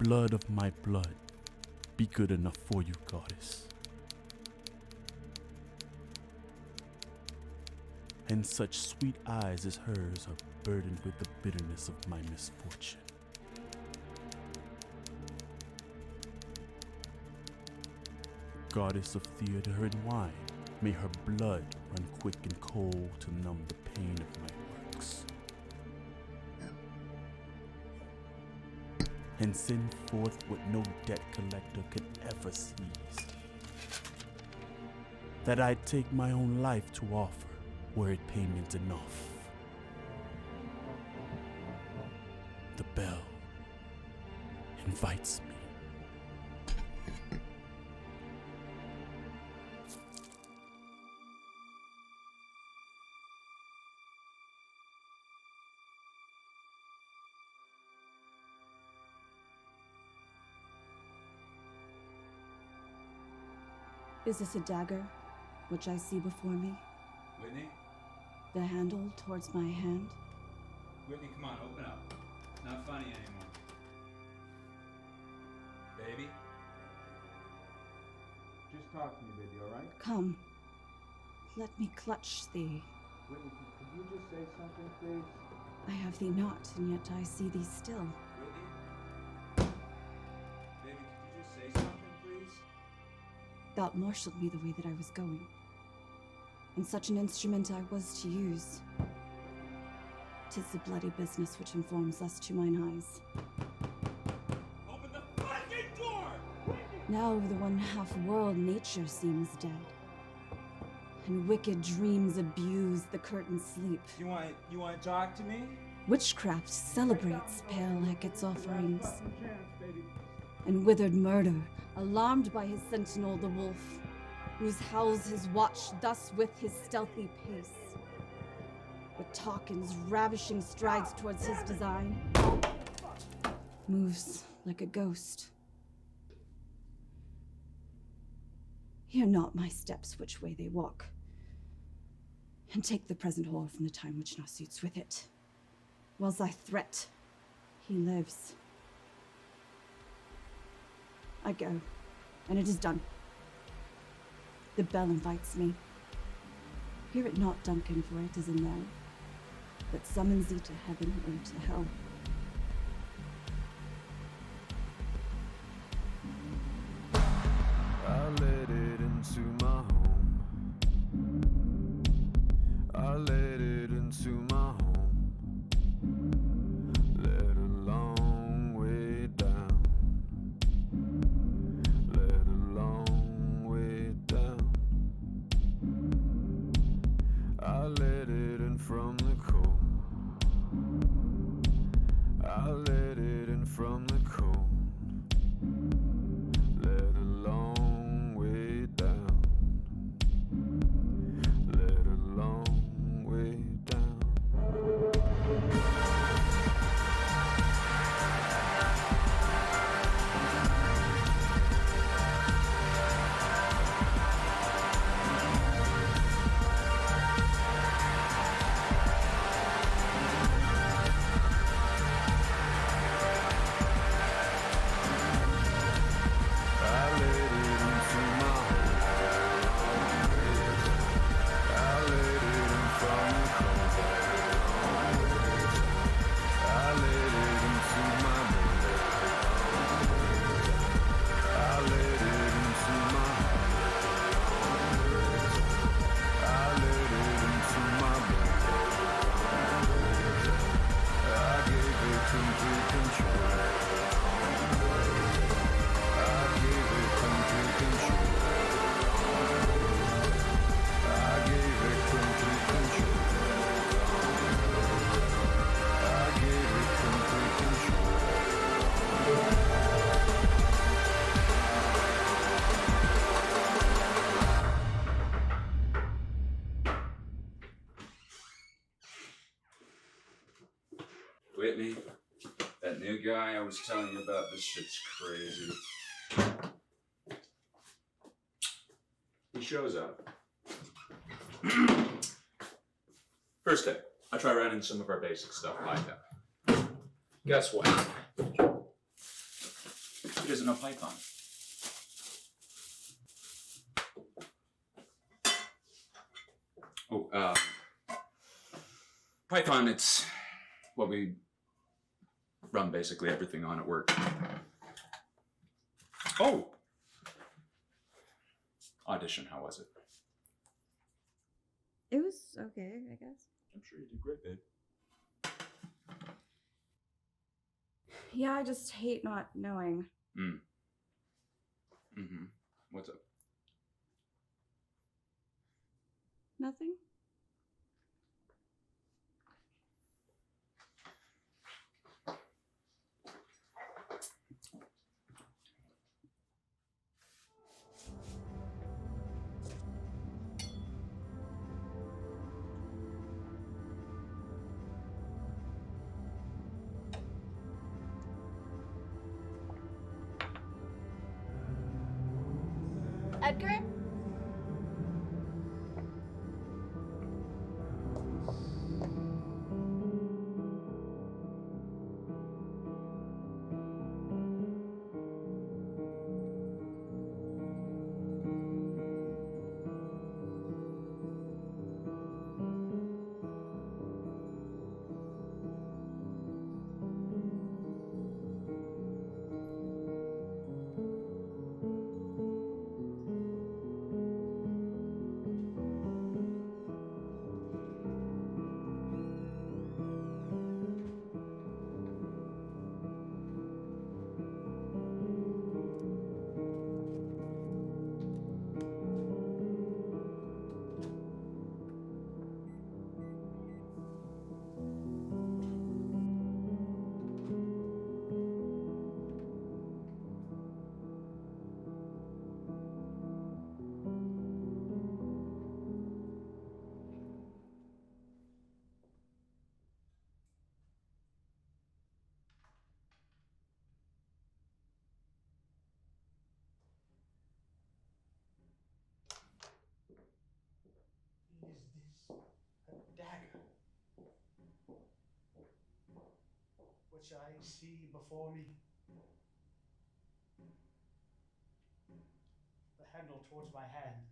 Blood of my blood, be good enough for you, goddess. And such sweet eyes as hers are burdened with the bitterness of my misfortune. Goddess of theater and wine, may her blood run quick and cold to numb the pain of my works. And send forth what no debt collector could ever seize. That I'd take my own life to offer, were it payment enough. The bell invites me. Is this a dagger, which I see before me? Whitney? The handle towards my hand? Whitney, come on, open up. Not funny anymore. Baby? Just talk to me, baby, alright? Come, let me clutch thee. Whitney, could you just say something, please? I have thee not, and yet I see thee still. Whitney? Baby, could you just say something, please? Thou'lt marshaled me the way that I was going, and such an instrument I was to use. 'Tis the bloody business which informs us to mine eyes. Open the fucking door! Now the one half world nature seems dead, and wicked dreams abuse the curtained sleep. You want to talk to me? Witchcraft celebrates pale Hecate's offerings, and withered murder, alarmed by his sentinel the wolf, whose howls his watch thus with his stealthy pace. But Tompkins, ravishing strides towards his design, moves like a ghost. Hear not my steps which way they walk, and take the present whore from the time which now suits with it. Whilst I threat, he lives. I go, and it is done. The bell invites me. Hear it not, Duncan, for it is in there, that summons thee to heaven or to hell. I let it into my home. I let it into my home. Let a long way down. Let a long way down. I let it in from the cold. Whitney, that new guy I was telling you about, this shit's crazy. He shows up. First day, I try running some of our basic stuff like that. Guess what? He doesn't know Python. Oh, Python, it's what we run basically everything on at work. Oh! Audition, how was it? It was okay, I guess. I'm sure you did great, babe. Yeah, I just hate not knowing. Mm-hmm. What's up? Nothing? Edgar? Is this a dagger? Which I see before me. The handle towards my hand.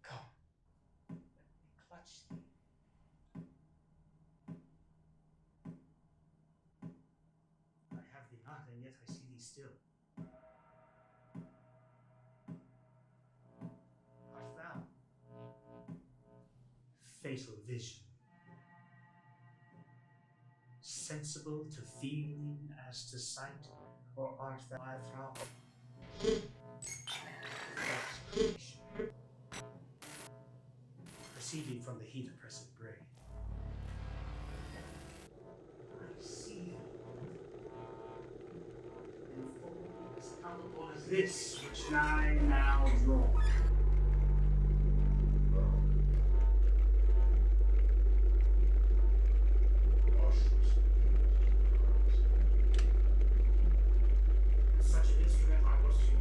Come, let me clutch thee. I have thee not, and yet I see thee still. Art thou? Fatal vision. Sensible to feeling as to sight, or art thou my thrall? Explanation. Proceeding from the heat oppressed brain. I see in form as palpable as this which I now draw. Such an instrument I was to use.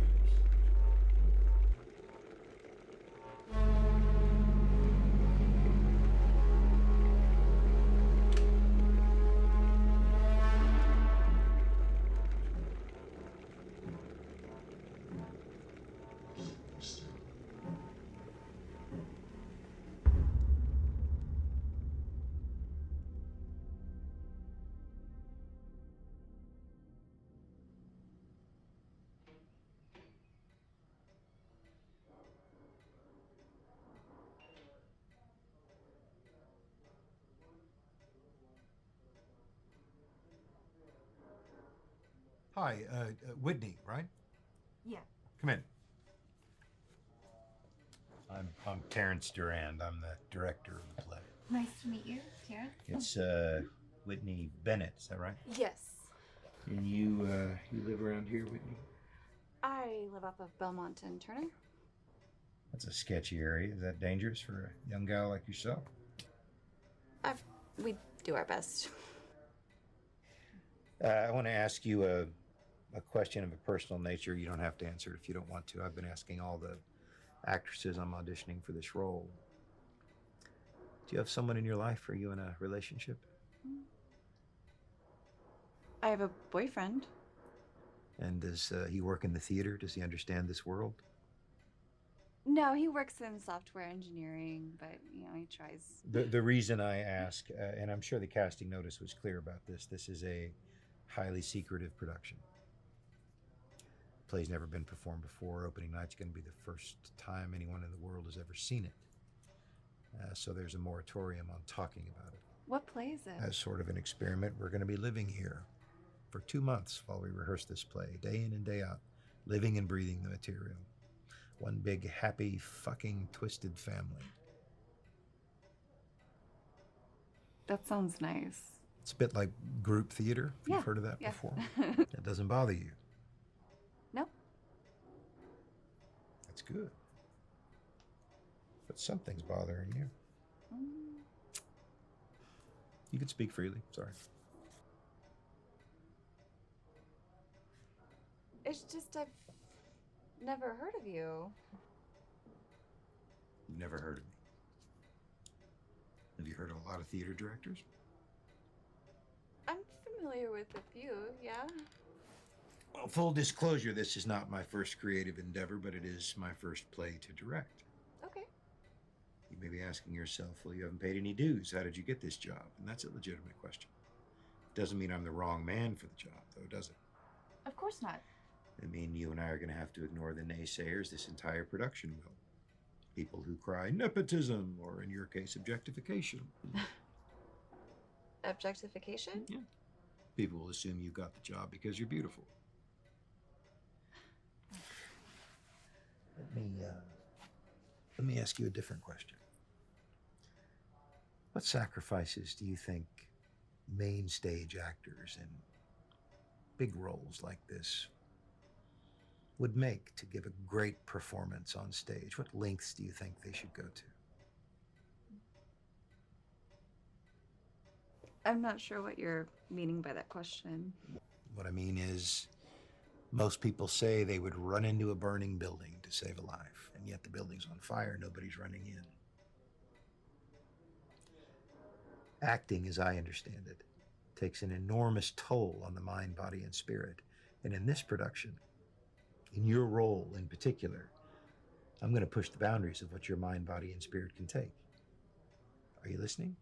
Hi, Whitney, right? Yeah. Come in. I'm Terrence Durand. I'm the director of the play. Nice to meet you, Karen. It's Whitney Bennett, is that right? Yes. And you live around here, Whitney? I live off of Belmont and Turner. That's a sketchy area. Is that dangerous for a young gal like yourself? We do our best. I want to ask you a question of a personal nature. You don't have to answer it if you don't want to. I've been asking all the actresses I'm auditioning for this role. Do you have someone in your life? Are you in a relationship? I have a boyfriend. And does he work in the theater? Does he understand this world? No, he works in software engineering, but, he tries. The reason I ask, and I'm sure the casting notice was clear about this is a highly secretive production. Play's never been performed before. Opening night's going to be the first time anyone in the world has ever seen it. So there's a moratorium on talking about it. What play is it? As sort of an experiment, we're going to be living here for 2 months while we rehearse this play, day in and day out, living and breathing the material. One big, happy, fucking, twisted family. That sounds nice. It's a bit like group theater. Yeah, You've heard of that yeah. before? That doesn't bother you. No. That's good. But something's bothering you. You can speak freely. Sorry. It's just I've never heard of you. You've never heard of me. Have you heard of a lot of theater directors? I'm familiar with a few, yeah. Well, full disclosure, this is not my first creative endeavor, but it is my first play to direct. Okay. You may be asking yourself, well, you haven't paid any dues. How did you get this job? And that's a legitimate question. Doesn't mean I'm the wrong man for the job, though, does it? Of course not. I mean, you and I are going to have to ignore the naysayers this entire production will. People who cry nepotism, or in your case, objectification. Objectification? Yeah. People will assume you got the job because you're beautiful. Let me ask you a different question. What sacrifices do you think main stage actors in big roles like this would make to give a great performance on stage? What lengths do you think they should go to? I'm not sure what you're meaning by that question. What I mean is, most people say they would run into a burning building to save a life, and yet the building's on fire, nobody's running in. Acting, as I understand it, takes an enormous toll on the mind, body, and spirit. And in this production, in your role in particular, I'm going to push the boundaries of what your mind, body, and spirit can take. Are you listening?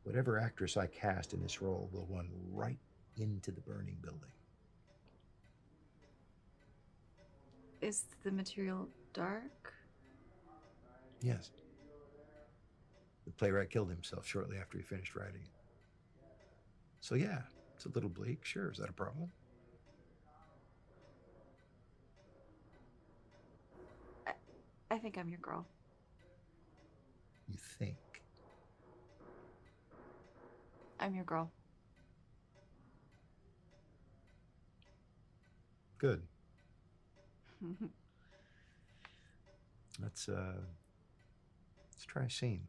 Whatever actress I cast in this role will run right into the burning building. Is the material dark? Yes. The playwright killed himself shortly after he finished writing it. So yeah, it's a little bleak. Sure, is that a problem? I think I'm your girl. You think? I'm your girl. Good. Let's try a scene.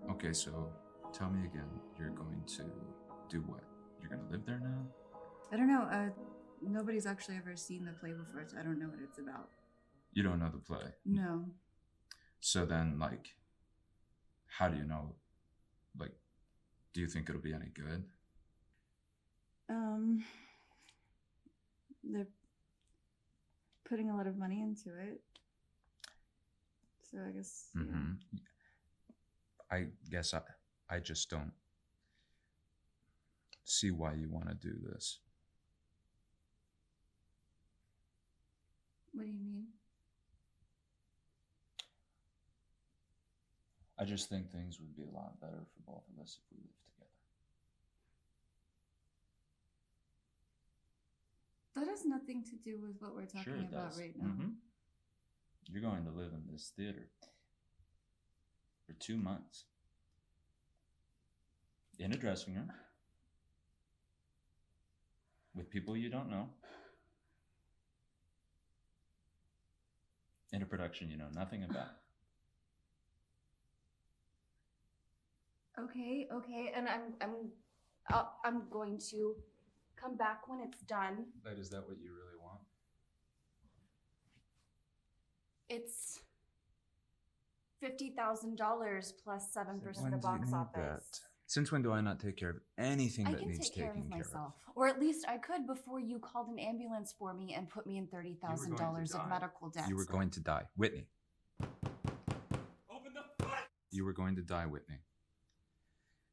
Okay, so tell me again, you're going to do what? You're going to live there now? I don't know. Nobody's actually ever seen the play before, so I don't know what it's about. You don't know the play? No. So then, like, how do you know? Like, do you think it'll be any good? They're putting a lot of money into it. So I guess. Mm-hmm. I guess I just don't see why you want to do this. What do you mean? I just think things would be a lot better for both of us if we lived together. That has nothing to do with what we're Sure talking it about does. right now. You're going to live in this theater for 2 months. In a dressing room. With people you don't know. In a production you know nothing about. Okay, and I'm going to come back when it's done. But is that what you really want? It's $50,000 plus 7% of box office. Since when do I not take care of anything I that can needs take care taking of care myself, or at least I could before you called an ambulance for me and put me in $30,000 of medical debt. You were going to die, Whitney. Open the front! You were going to die, Whitney.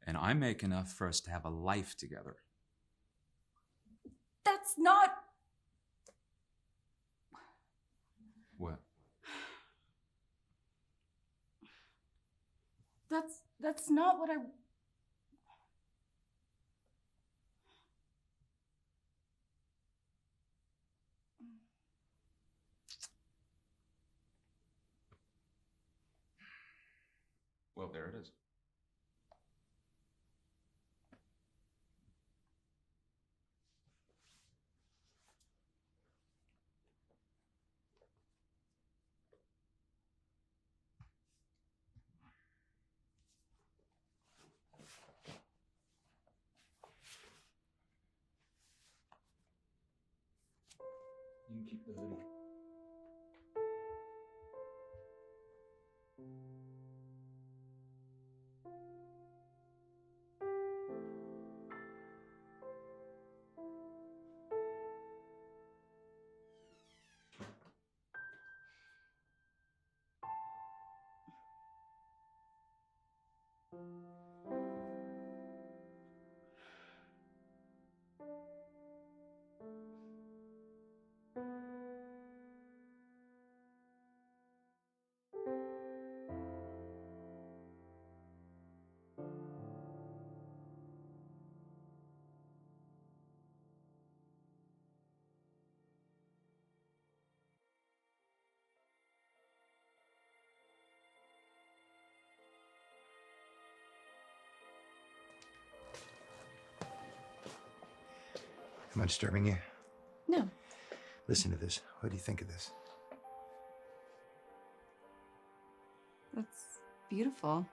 And I make enough for us to have a life together. That's not. What? That's not what I. Well, there it is. You can keep the hoodie. Am I disturbing you? No. Listen to this. What do you think of this? That's beautiful.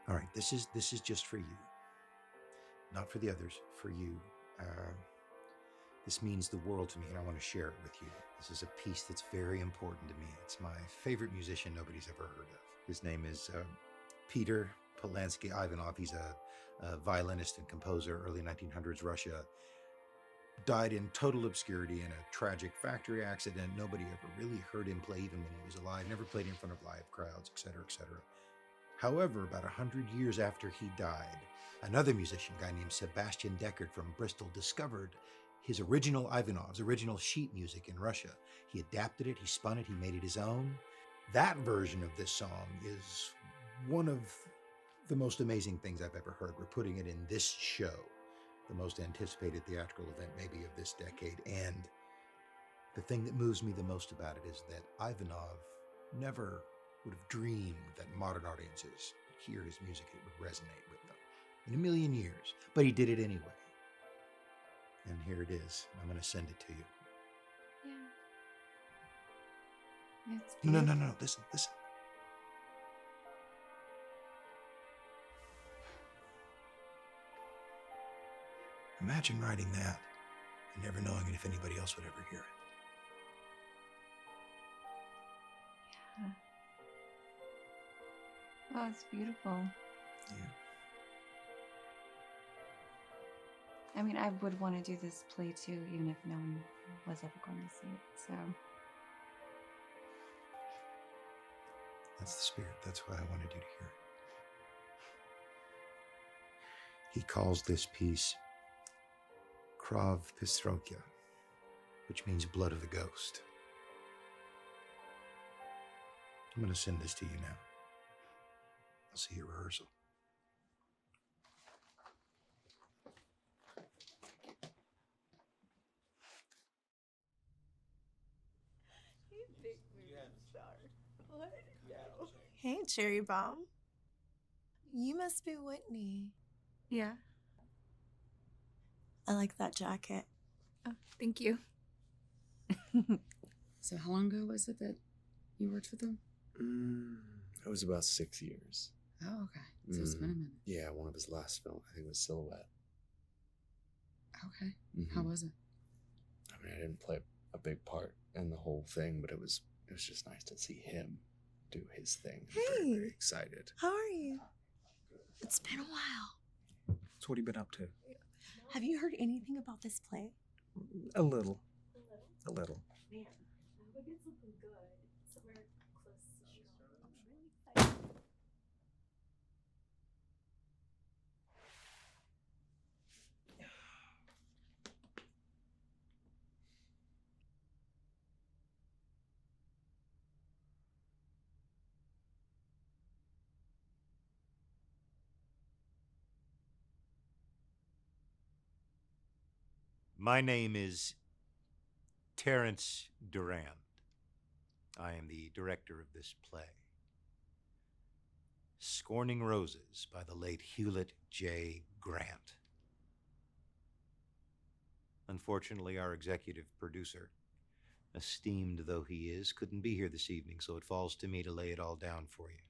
All right, this is just for you. Not for the others, for you. This means the world to me, and I want to share it with you. This is a piece that's very important to me. It's my favorite musician nobody's ever heard of. His name is Peter Polansky Ivanov. He's a violinist and composer, early 1900s Russia. Died in total obscurity in a tragic factory accident. Nobody ever really heard him play even when he was alive. Never played in front of live crowds, etc., etc. However, about 100 years after he died, another musician, a guy named Sebastian Deckard from Bristol, discovered his original Ivanov's original sheet music in Russia. He adapted it, he spun it, he made it his own. That version of this song is one of the most amazing things I've ever heard. We're putting it in this show, the most anticipated theatrical event maybe of this decade. And the thing that moves me the most about it is that Ivanov never would have dreamed that modern audiences would hear his music, it would resonate with them in a million years. But he did it anyway. And here it is. I'm going to send it to you. Yeah. It's No, beautiful. no. Listen. Imagine writing that and never knowing if anybody else would ever hear it. Yeah. Oh, it's beautiful. Yeah. I mean, I would want to do this play too, even if no one was ever going to see it. So. That's the spirit. That's why I wanted you to hear it. He calls this piece Krav Pistrokia, which means blood of the ghost. I'm going to send this to you now. I'll see you at rehearsal. Hey, Cherry Bomb. You must be Whitney. Yeah. I like that jacket. Oh, thank you. So how long ago was it that you worked with them? It was about 6 years. Oh, okay. So it's been a minute. Yeah, one of his last films, I think it was Silhouette. Okay. How was it? I mean, I didn't play a big part in the whole thing, but it was just nice to see him do his thing. I'm very, very excited. How are you? It's been a while. So what have you been up to? Have you heard anything about this play? A little. A little. Man, I would get something good. Somewhere close to Chicago. I'm really excited. My name is Terrence Durand. I am the director of this play, Scorning Roses by the late Hewlett J. Grant. Unfortunately, our executive producer, esteemed though he is, couldn't be here this evening, so it falls to me to lay it all down for you.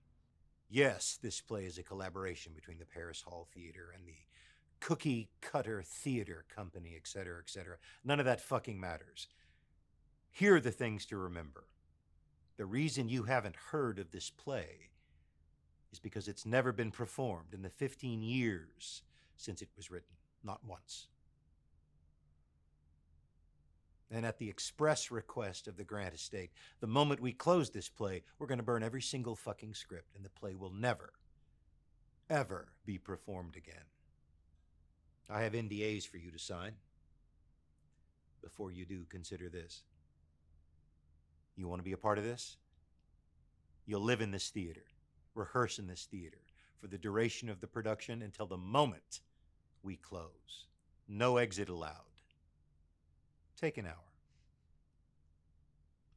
Yes, this play is a collaboration between the Paris Hall Theater and the Cookie Cutter Theater Company, etc., etc. None of that fucking matters. Here are the things to remember. The reason you haven't heard of this play is because it's never been performed in the 15 years since it was written. Not once. And at the express request of the Grant estate, the moment we close this play, we're going to burn every single fucking script, and the play will never, ever be performed again. I have NDAs for you to sign. Before you do, consider this. You want to be a part of this? You'll live in this theater, rehearse in this theater for the duration of the production until the moment we close. No exit allowed. Take an hour.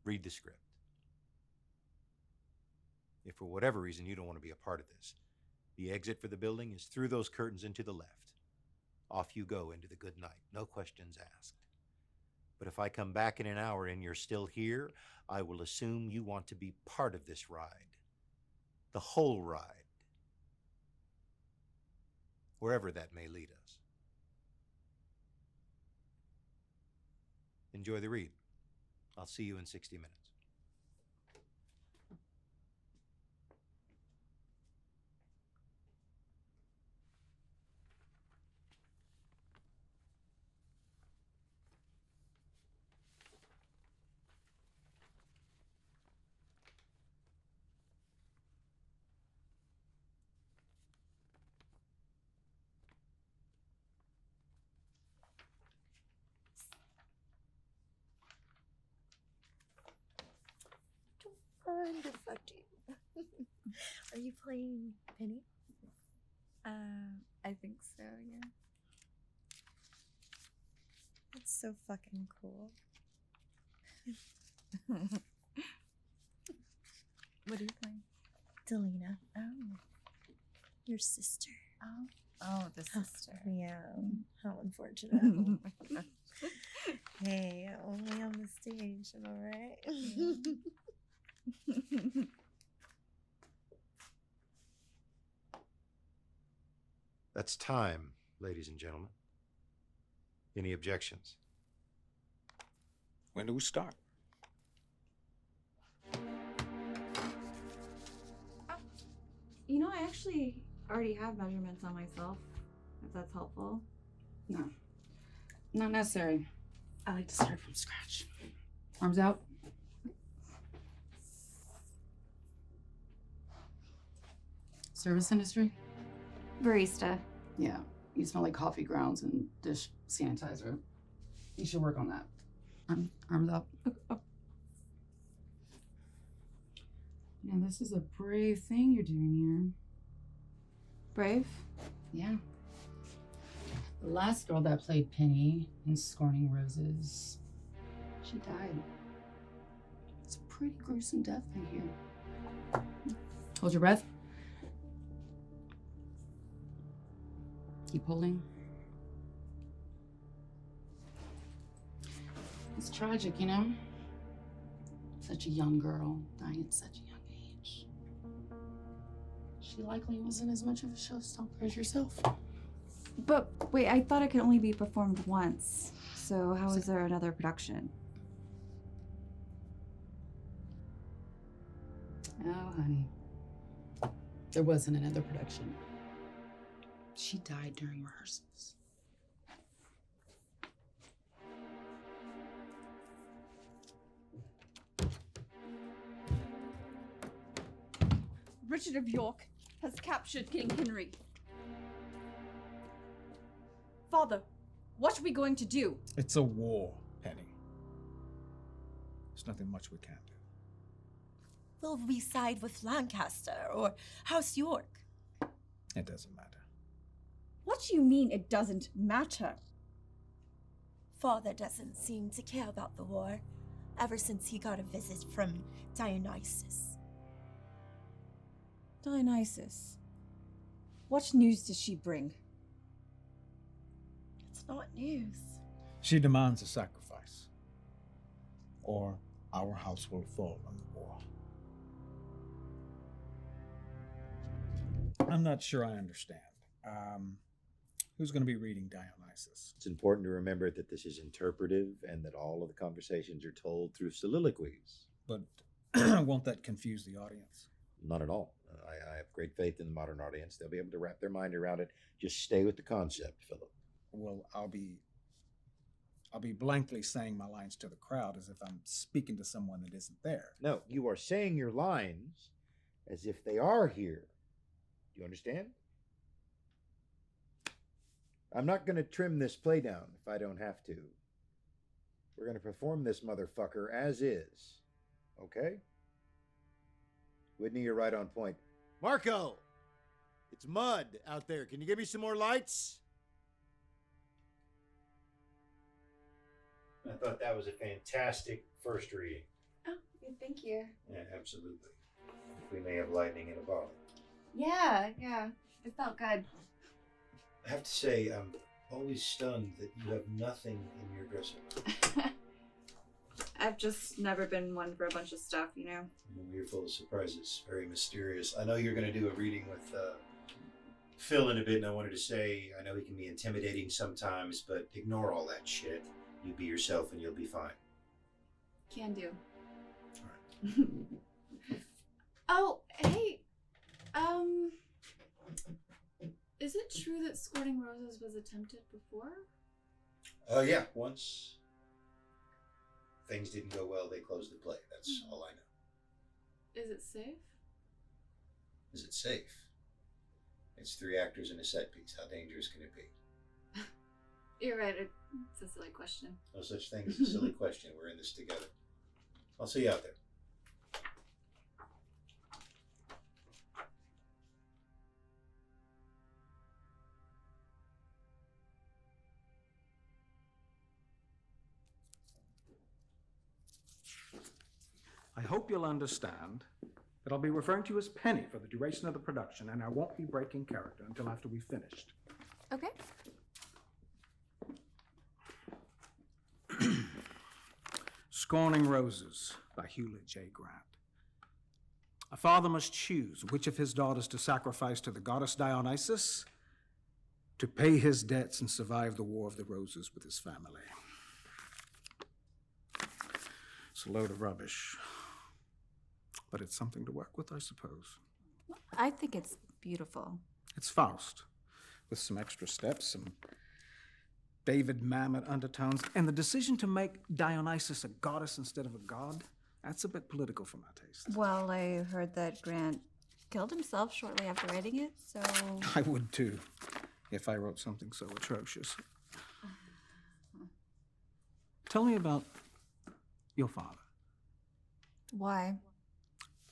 Read the script. If for whatever reason you don't want to be a part of this, the exit for the building is through those curtains and to the left. Off you go into the good night. No questions asked. But if I come back in an hour and you're still here, I will assume you want to be part of this ride. The whole ride. Wherever that may lead us. Enjoy the read. I'll see you in 60 minutes. Fun to fuck you. Are you playing Penny? I think so, yeah. That's so fucking cool. What are you playing? Delina. Oh. Your sister. Oh, the sister. Yeah. How unfortunate. Hey, only on the stage, am I right? That's time, ladies and gentlemen. Any objections? When do we start? You know, I actually already have measurements on myself, if that's helpful. No. Not necessary. I like to start from scratch. Arms out. Service industry? Barista. Yeah. You smell like coffee grounds and dish sanitizer. You should work on that. Arms up. Yeah, this is a brave thing you're doing Brave? Yeah. The last girl that played Penny in Scorning Roses, she died. It's a pretty gruesome death, I hear. Hold your breath. Keep holding. It's tragic, you know? Such a young girl dying at such a young age. She likely wasn't as much of a showstopper as yourself. But wait, I thought it could only be performed once. So how is there another production? Oh, honey. There wasn't another production. She died during rehearsals. Richard of York has captured King Henry. Father, what are we going to do? It's a war, Penny. There's nothing much we can do. Will we side with Lancaster or House York? It doesn't matter. What do you mean it doesn't matter? Father doesn't seem to care about the war ever since he got a visit from Dionysus. Dionysus. What news does she bring? It's not news. She demands a sacrifice, or our house will fall in the war. I'm not sure I understand. Who's going to be reading Dionysus? It's important to remember that this is interpretive and that all of the conversations are told through soliloquies. But won't that confuse the audience? Not at all. I have great faith in the modern audience. They'll be able to wrap their mind around it. Just stay with the concept, Philip. Well, I'll be blankly saying my lines to the crowd as if I'm speaking to someone that isn't there. No, you are saying your lines as if they are here. Do you understand? I'm not going to trim this play down if I don't have to. We're going to perform this motherfucker as is. Okay? Whitney, you're right on point. Marco! It's mud out there. Can you give me some more lights? I thought that was a fantastic first reading. Oh, thank you. Yeah, absolutely. We may have lightning in a bottle. Yeah, it felt good. I have to say, I'm always stunned that you have nothing in your dresser. I've just never been one for a bunch of stuff, you know? You're full of surprises, very mysterious. I know you're going to do a reading with Phil in a bit, and I wanted to say, I know he can be intimidating sometimes, but ignore all that shit. You be yourself and you'll be fine. Can do. All right. Oh, hey, is it true that Scorning Roses was attempted before? Yeah, once things didn't go well, they closed the play. That's all I know. Is it safe? Is it safe? It's 3 actors in a set piece. How dangerous can it be? You're right, it's a silly question. No such thing as a silly question. We're in this together. I'll see you out there. I hope you'll understand that I'll be referring to you as Penny for the duration of the production, and I won't be breaking character until after we've finished. Okay. Scorning Roses by Hewlett J. Grant. A father must choose which of his daughters to sacrifice to the goddess Dionysus to pay his debts and survive the War of the Roses with his family. It's a load of rubbish, but it's something to work with, I suppose. I think it's beautiful. It's Faust, with some extra steps, some David Mamet undertones, and the decision to make Dionysus a goddess instead of a god, that's a bit political for my taste. Well, I heard that Grant killed himself shortly after writing it, so... I would too, if I wrote something so atrocious. Tell me about your father. Why?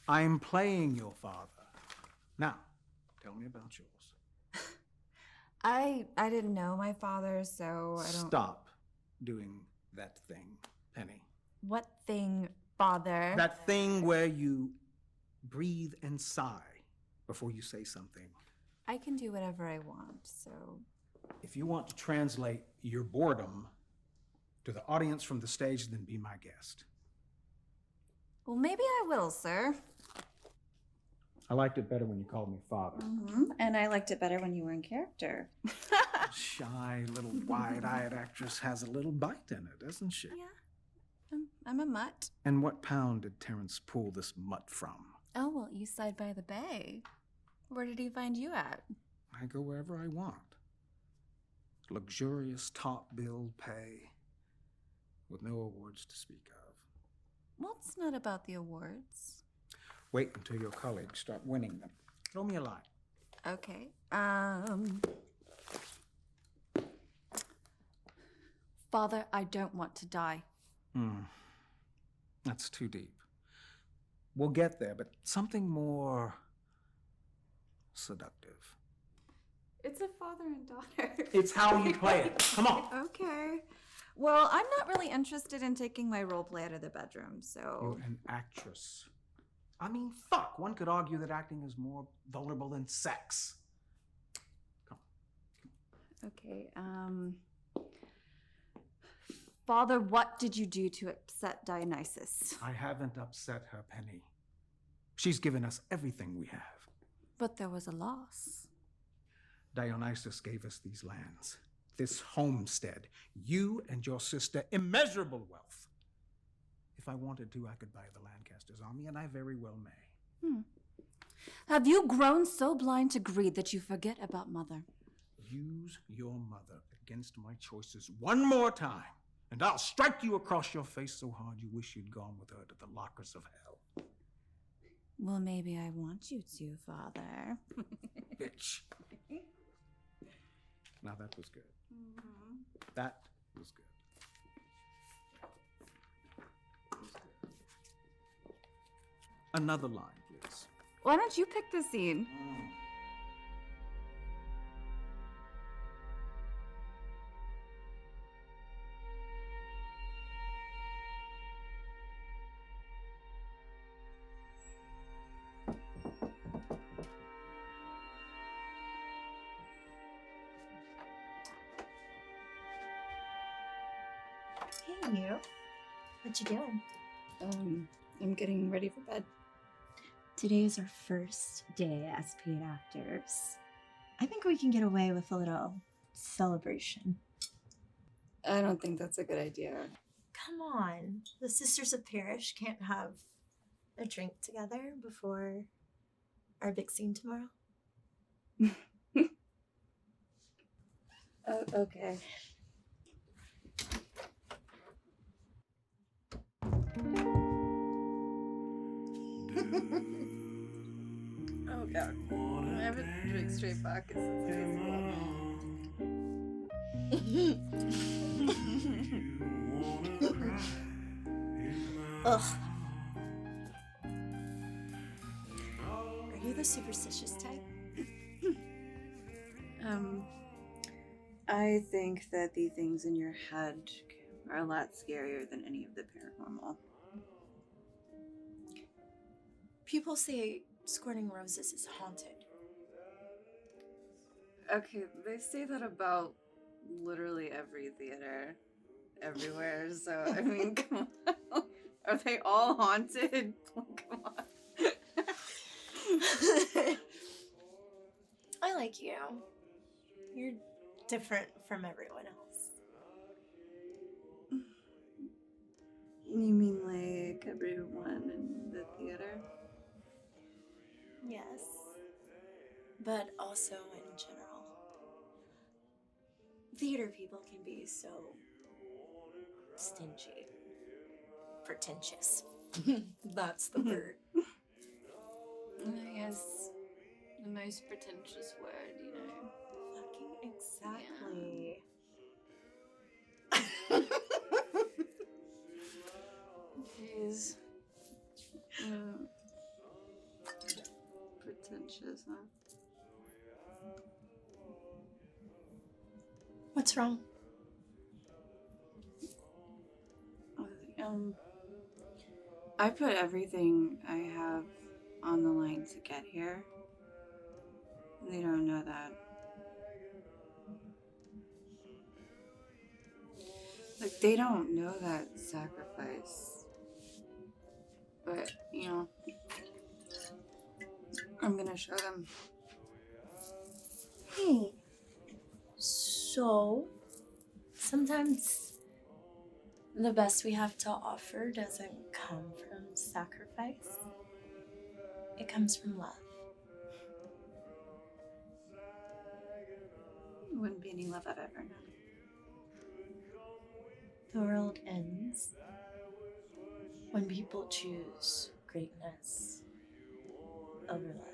I'm playing your father. Now, tell me about yours. I didn't know my father, so I don't. Stop doing that thing, Penny. What thing, father? That thing where you breathe and sigh before you say something. I can do whatever I want, so. If you want to translate your boredom to the audience from the stage, then be my guest. Well, maybe I will, sir. I liked it better when you called me father. And I liked it better when you were in character. Shy, little wide-eyed actress has a little bite in it, doesn't she? Yeah. I'm a mutt. And what pound did Terrence pull this mutt from? Oh, well, east side by the bay. Where did he find you at? I go wherever I want. Luxurious top-billed pay with no awards to speak of. Well, it's not about the awards. Wait until your colleagues start winning them. Throw me a line. Okay. Father, I don't want to die. That's too deep. We'll get there, but something more seductive. It's a father and daughter. It's how you play it. Come on. Okay. Well, I'm not really interested in taking my role play out of the bedroom, so. You're an actress. I mean, fuck. One could argue that acting is more vulnerable than sex. Okay, Father, what did you do to upset Dionysus? I haven't upset her, Penny. She's given us everything we have. But there was a loss. Dionysus gave us these lands, this homestead, you and your sister, immeasurable wealth. If I wanted to, I could buy the Lancaster's army, and I very well may. Have you grown so blind to greed that you forget about Mother? Use your mother against my choices one more time, and I'll strike you across your face so hard you wish you'd gone with her to the lockers of hell. Well, maybe I want you to, Father. Bitch. Now that was good. That was good. Another line, please. Why don't you pick the scene? Hey, you. What you doing? I'm getting ready for bed. Today is our first day as paid actors. I think we can get away with a little celebration. I don't think that's a good idea. Come on. The Sisters of Parish can't have a drink together before our big scene tomorrow? Oh, okay. Oh god. I haven't drank straight vodka since high school. Ugh. Are you the superstitious type? I think that the things in your head are a lot scarier than any of the paranormal. People say Squirting Roses is haunted. Okay, they say that about literally every theater, everywhere, so I mean, come on. Are they all haunted? Come on. I like you. You're different from everyone else. You mean like everyone in the theater? Yes. But also in general. Theater people can be so stingy. Pretentious. That's the word. I guess the most pretentious word, you know. Fucking exactly. Jeez. Pretentious, huh? What's wrong? I put everything I have on the line to get here. They don't know that. Like, they don't know that sacrifice. But, you know, I'm gonna show them. Hey. So, sometimes the best we have to offer doesn't come from sacrifice. It comes from love. Wouldn't be any love I've ever known. The world ends when people choose greatness over love.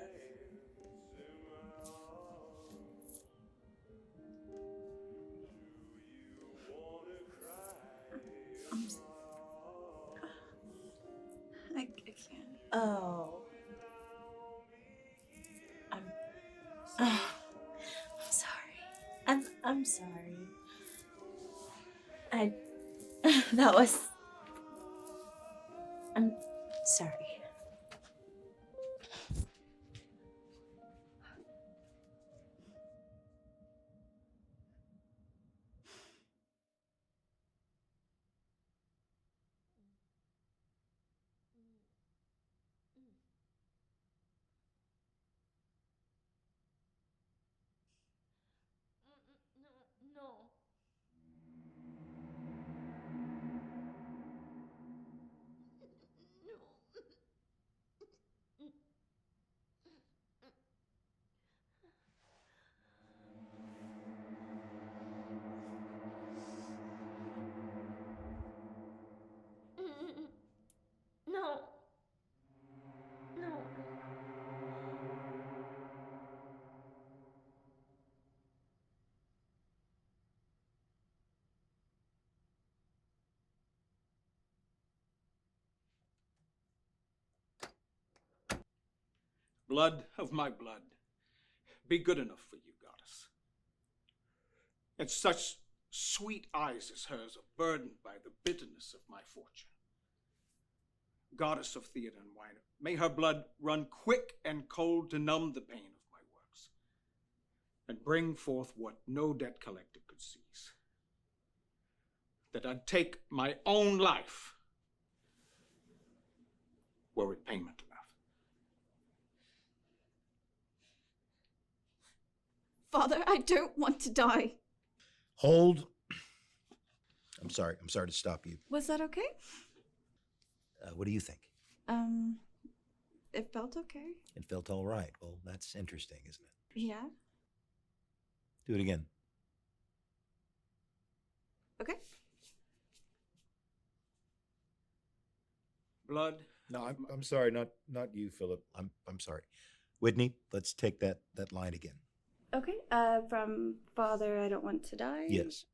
I can't. Oh. I'm sorry. I'm sorry. That was. I'm sorry. No. No. No. Blood of my blood, be good enough for you, goddess. And such sweet eyes as hers are burdened by the bitterness of my fortune. Goddess of theater and wine, may her blood run quick and cold to numb the pain of my works, and bring forth what no debt collector could seize. That I'd take my own life, were it payment enough. Father, I don't want to die. Hold. I'm sorry to stop you. Was that okay? What do you think? It felt okay. It felt all right. Well, that's interesting, isn't it? Yeah. Do it again. Okay. Blood. No, I'm sorry, not you, Philip. I'm sorry. Whitney, let's take that line again. Okay. From Father, I don't want to die. Yes.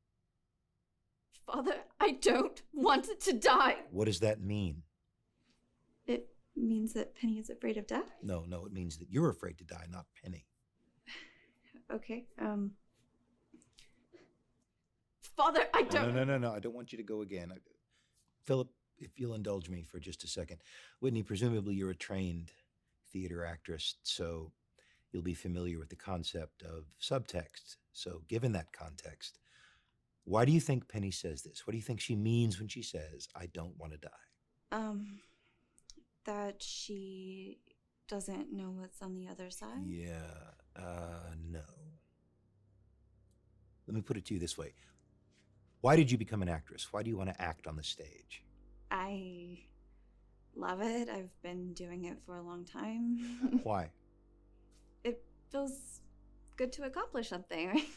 Father, I don't want to die. What does that mean? It means that Penny is afraid of death? No, it means that you're afraid to die, not Penny. Okay. Father, I don't. No. I don't want you to go again. Philip, if you'll indulge me for just a second. Whitney, presumably you're a trained theater actress, so you'll be familiar with the concept of subtext. So given that context, why do you think Penny says this? What do you think she means when she says, I don't want to die? That she doesn't know what's on the other side? Yeah, no. Let me put it to you this way. Why did you become an actress? Why do you want to act on the stage? I love it. I've been doing it for a long time. Why? It feels good to accomplish something, right?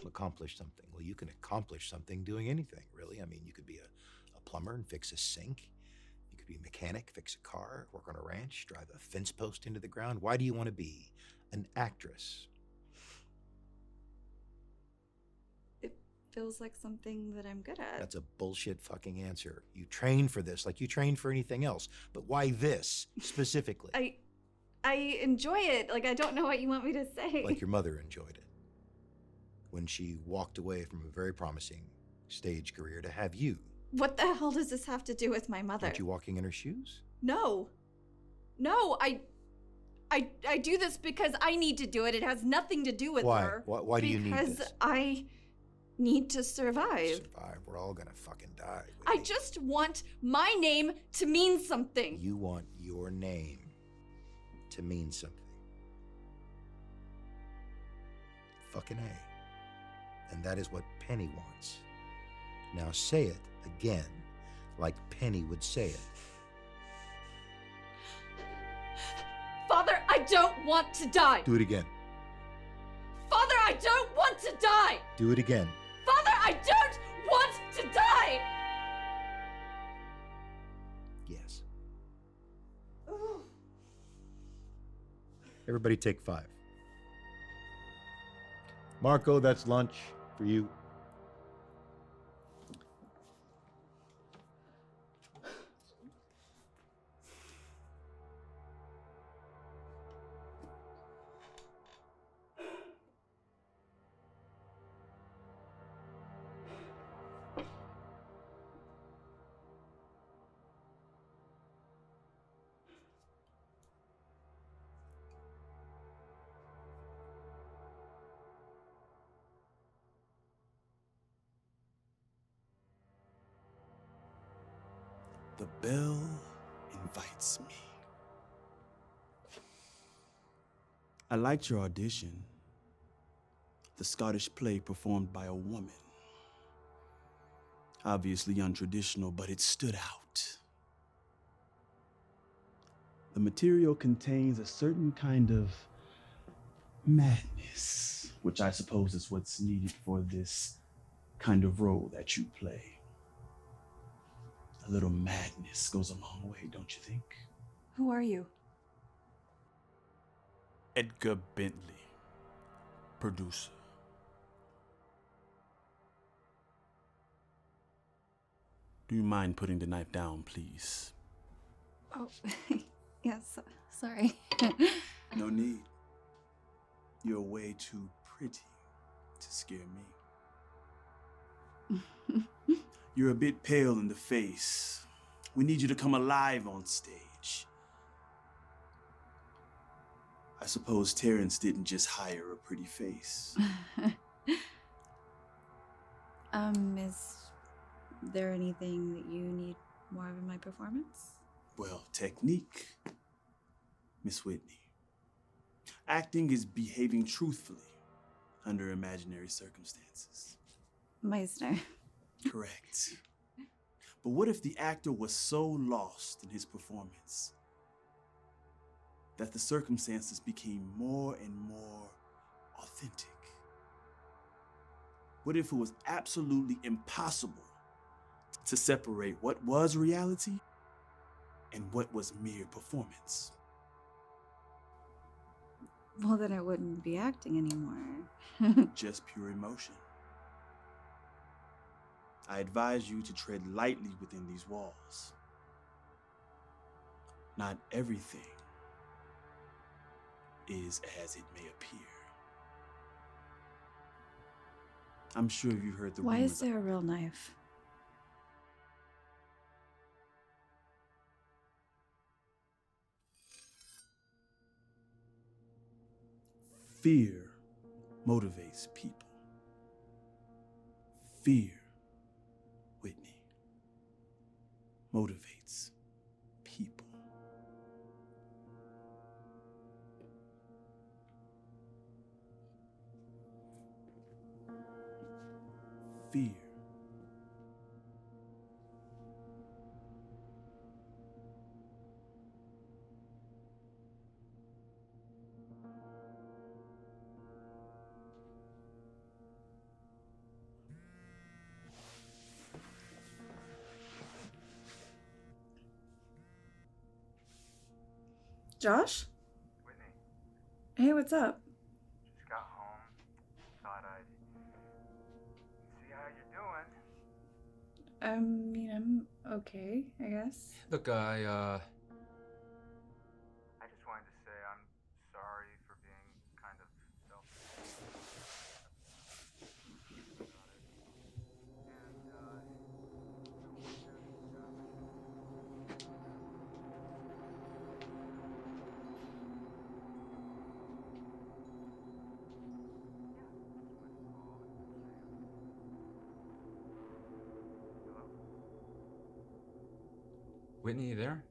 Accomplish something. Well, you can accomplish something doing anything, really. I mean, you could be a plumber and fix a sink. You could be a mechanic, fix a car, work on a ranch, drive a fence post into the ground. Why do you want to be an actress? It feels like something that I'm good at. That's a bullshit fucking answer. You train for this like you train for anything else. But why this specifically? I enjoy it. Like, I don't know what you want me to say. Like your mother enjoyed it. when she walked away from a very promising stage career to have you. What the hell does this have to do with my mother? Aren't you walking in her shoes? No. No, I do this because I need to do it. It has nothing to do with Why? her. Why do you need this? Because I need to survive. Survive. We're all gonna fucking die. I just want my name to mean something. You want your name to mean something. Fucking A. And that is what Penny wants. Now say it again, like Penny would say it. Father, I don't want to die. Do it again. Father, I don't want to die. Do it again. Father, I don't want to die. Yes. Everybody take 5. Marco, that's lunch for you. The bell invites me. I liked your audition. The Scottish play performed by a woman. Obviously untraditional, but it stood out. The material contains a certain kind of madness, which I suppose is what's needed for this kind of role that you play. A little madness goes a long way, don't you think? Who are you? Edgar Bentley, producer. Do you mind putting the knife down, please? Oh, yes, sorry. No need. You're way too pretty to scare me. You're a bit pale in the face. We need you to come alive on stage. I suppose Terrence didn't just hire a pretty face. Is there anything that you need more of in my performance? Well, technique, Miss Whitney. Acting is behaving truthfully under imaginary circumstances. Meisner. Correct. But what if the actor was so lost in his performance that the circumstances became more and more authentic? What if it was absolutely impossible to separate what was reality and what was mere performance? Well, then I wouldn't be acting anymore. Just pure emotion. I advise you to tread lightly within these walls. Not everything is as it may appear. I'm sure you've heard the Why rumors. is there a real knife? Fear motivates people. Fear, Whitney, motivates people. Fear. Josh? Whitney, Hey, what's up? just got home. Thought I'd see how you're doing. I mean, I'm okay, I guess. Look, I just wanted to say I'm sorry for being kind of selfish. Whitney, you there?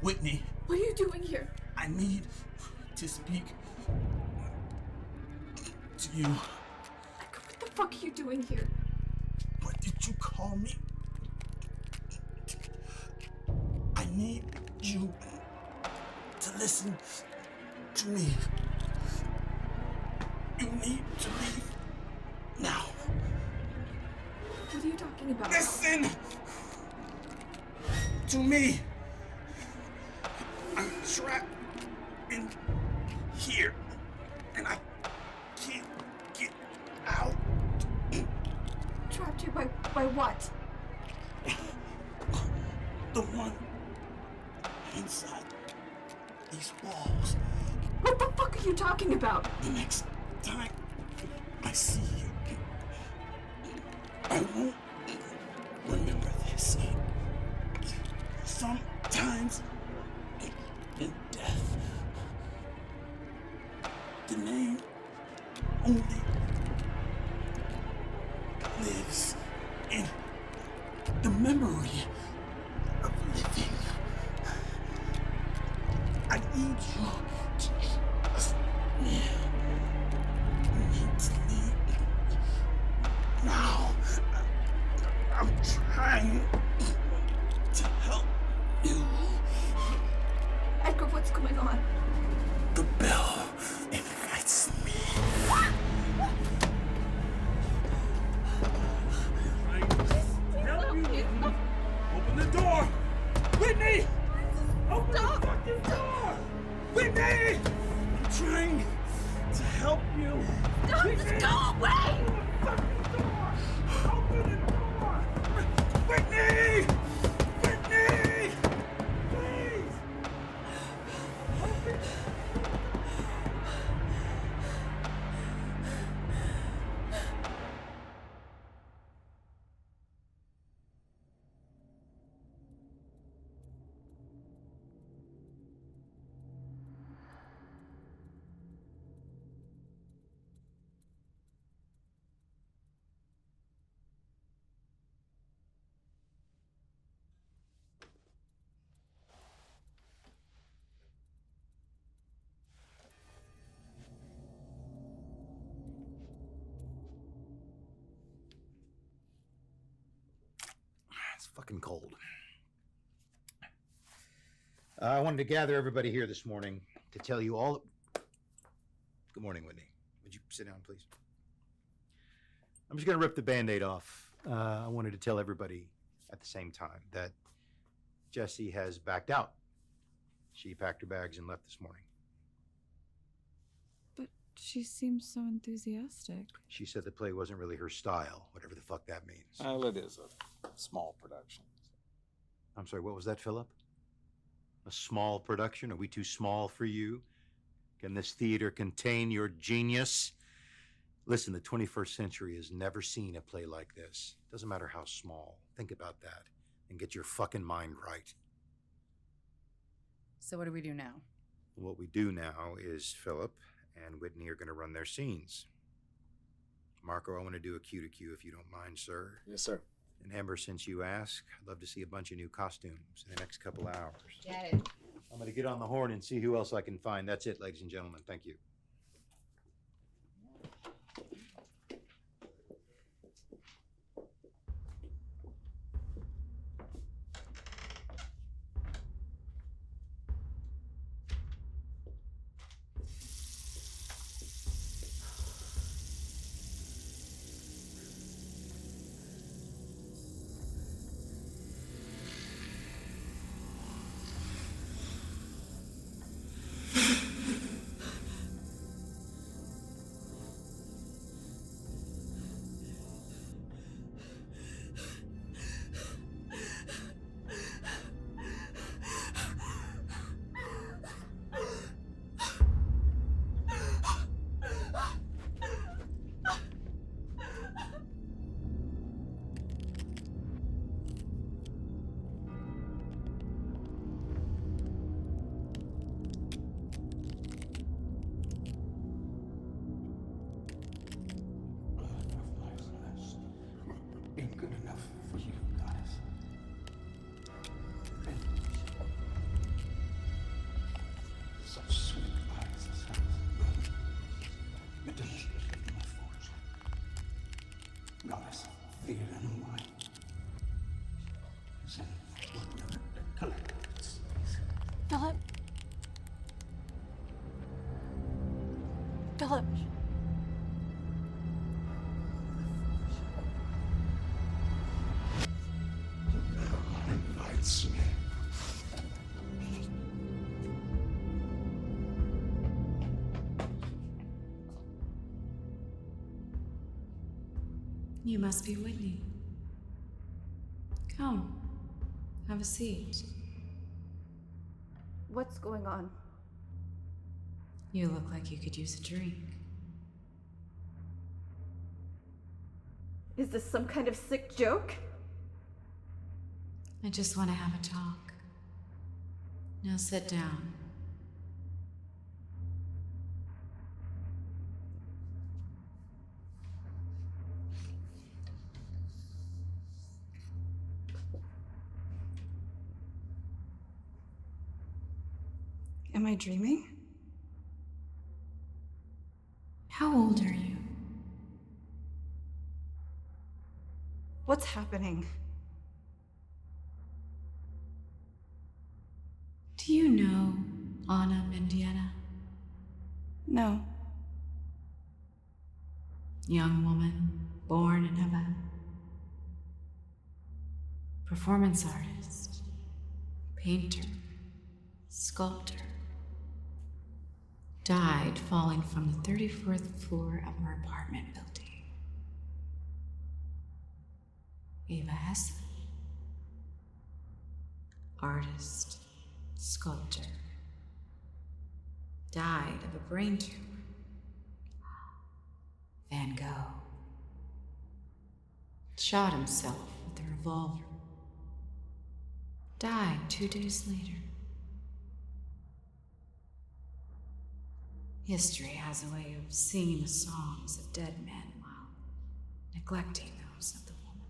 Whitney. What are you doing here? I need to speak to you. What the fuck are you doing here? What did you call me? I need you to listen to me. You need to leave now. What are you talking about? Listen to me. I'm trapped in here, and I can't get out. Trapped here by what? The one inside these walls. What the fuck are you talking about? The next time I see you, I won't remember this. Sometimes in death, the name only lives in the memory of living. I need you to trust me. You need to leave now. I'm trying to help you. Edgar, what's going on? The bell invites me. Help you. Open the door! Whitney! Open the fucking door! Whitney! I'm trying to help you. Stop! Just go away! Open the door! Whitney! Whitney! Please! Open. It's fucking cold. I wanted to gather everybody here this morning to tell you all. Good morning, Whitney. Would you sit down, please? I'm just going to rip the Band-Aid off. I wanted to tell everybody at the same time that Jessie has backed out. She packed her bags and left this morning. But she seems so enthusiastic. She said the play wasn't really her style, whatever the fuck that means. Well, it is a small production. I'm sorry, what was that, Philip? A small production? Are we too small for you? Can this theater contain your genius? Listen, the 21st century has never seen a play like this. Doesn't matter how small. Think about that and get your fucking mind right. So what do we do now? What we do now is Philip and Whitney are going to run their scenes. Marco, I want to do a cue to cue if you don't mind, sir. Yes, sir. And Amber, since you ask, I'd love to see a bunch of new costumes in the next couple hours. Get it. I'm going to get on the horn and see who else I can find. That's it, ladies and gentlemen. Thank you. Ain't good enough for you, goddess. Such sweet eyes as hers. You demonstrated my force. Goddess, fear and wine. Sin would never collect its Philip. Philip. invites me. You must be Whitney. Come, have a seat. What's going on? You look like you could use a drink. Is this some kind of sick joke? I just want to have a talk. Now sit down. Am I dreaming? How old are you? What's happening? Do you know Anna Mendiana? No. Young woman, born in Havana. Performance artist, painter, sculptor. Died falling from the 34th floor of her apartment building. Eva Hesse. Artist, sculptor. Died of a brain tumor. Van Gogh. Shot himself with a revolver. Died 2 days later. History has a way of singing the songs of dead men while neglecting those of the woman.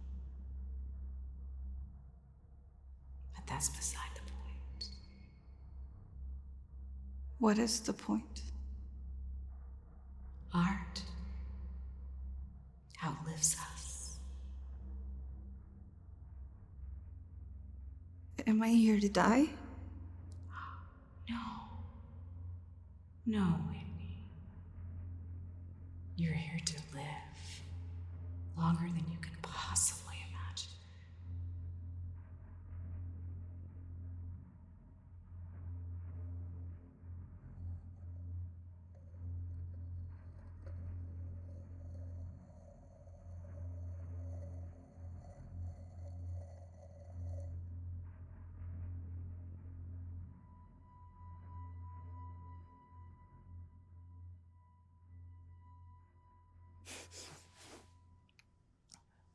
But that's beside the point. What is the point? Art outlives us. Am I here to die? No. No, Whitney. You're here to live longer than you can possibly imagine.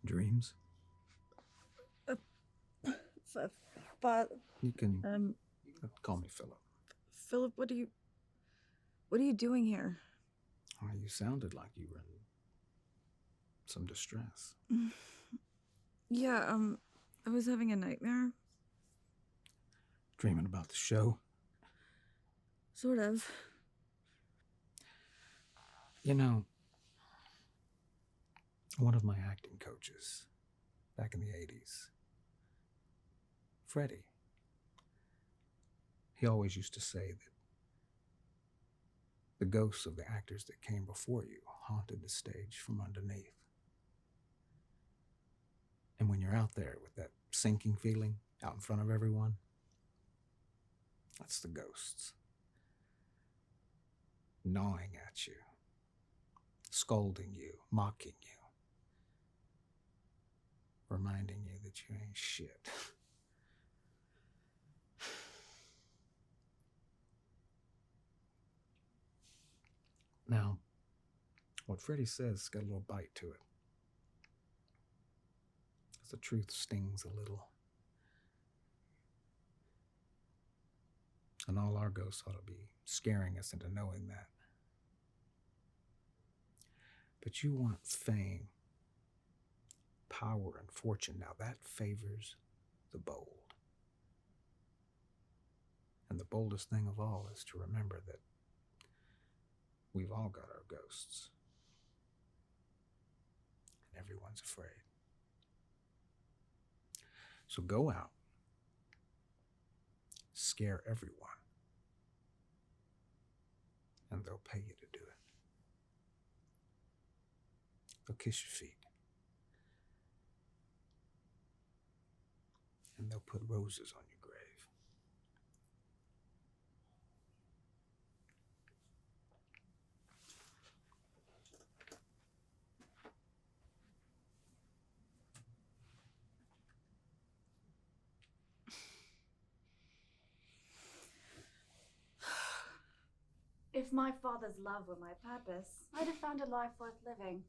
Dreams? But You can call me Philip. Philip, what are you doing here? Oh, you sounded like you were in some distress. Yeah, I was having a nightmare. Dreaming about the show? Sort of. You know, one of my acting coaches back in the 80s, Freddie, he always used to say that the ghosts of the actors that came before you haunted the stage from underneath. And when you're out there with that sinking feeling out in front of everyone, that's the ghosts. Gnawing at you, scolding you, mocking you, reminding you that you ain't shit. Now, what Freddie says got a little bite to it. The truth stings a little. And all our ghosts ought to be scaring us into knowing that. But you want fame, power, and fortune. Now that favors the bold. And the boldest thing of all is to remember that we've all got our ghosts. And everyone's afraid. So go out, scare everyone, and they'll pay you to do it. They'll kiss your feet, and they'll put roses on your grave. If my father's love were my purpose, I'd have found a life worth living.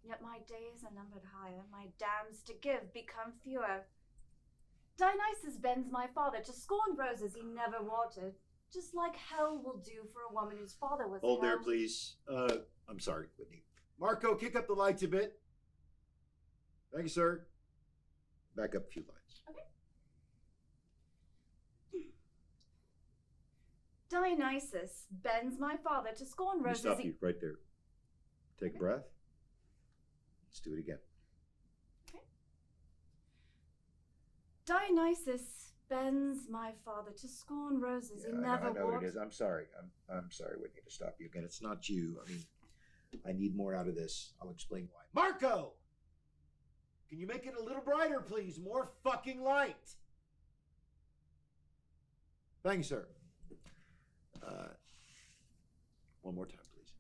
Yet my days are numbered higher, my dams to give become fewer. Dionysus bends my father to scorn roses he never watered, just like hell will do for a woman whose father was Hold there, hell. please. I'm sorry, Whitney. Marco, kick up the lights a bit. Thank you, sir. Back up a few lights. Okay. Dionysus bends my father to scorn Let me roses stop he... you right there. Take a breath. Let's do it again. Dionysus bends my father to scorn roses he never I know what watered. it is. I'm sorry. I'm sorry, Whitney, to stop you again. It's not you. I mean, I need more out of this. I'll explain why. Marco! Can you make it a little brighter, please? More fucking light. Thank you, sir. One more time, please.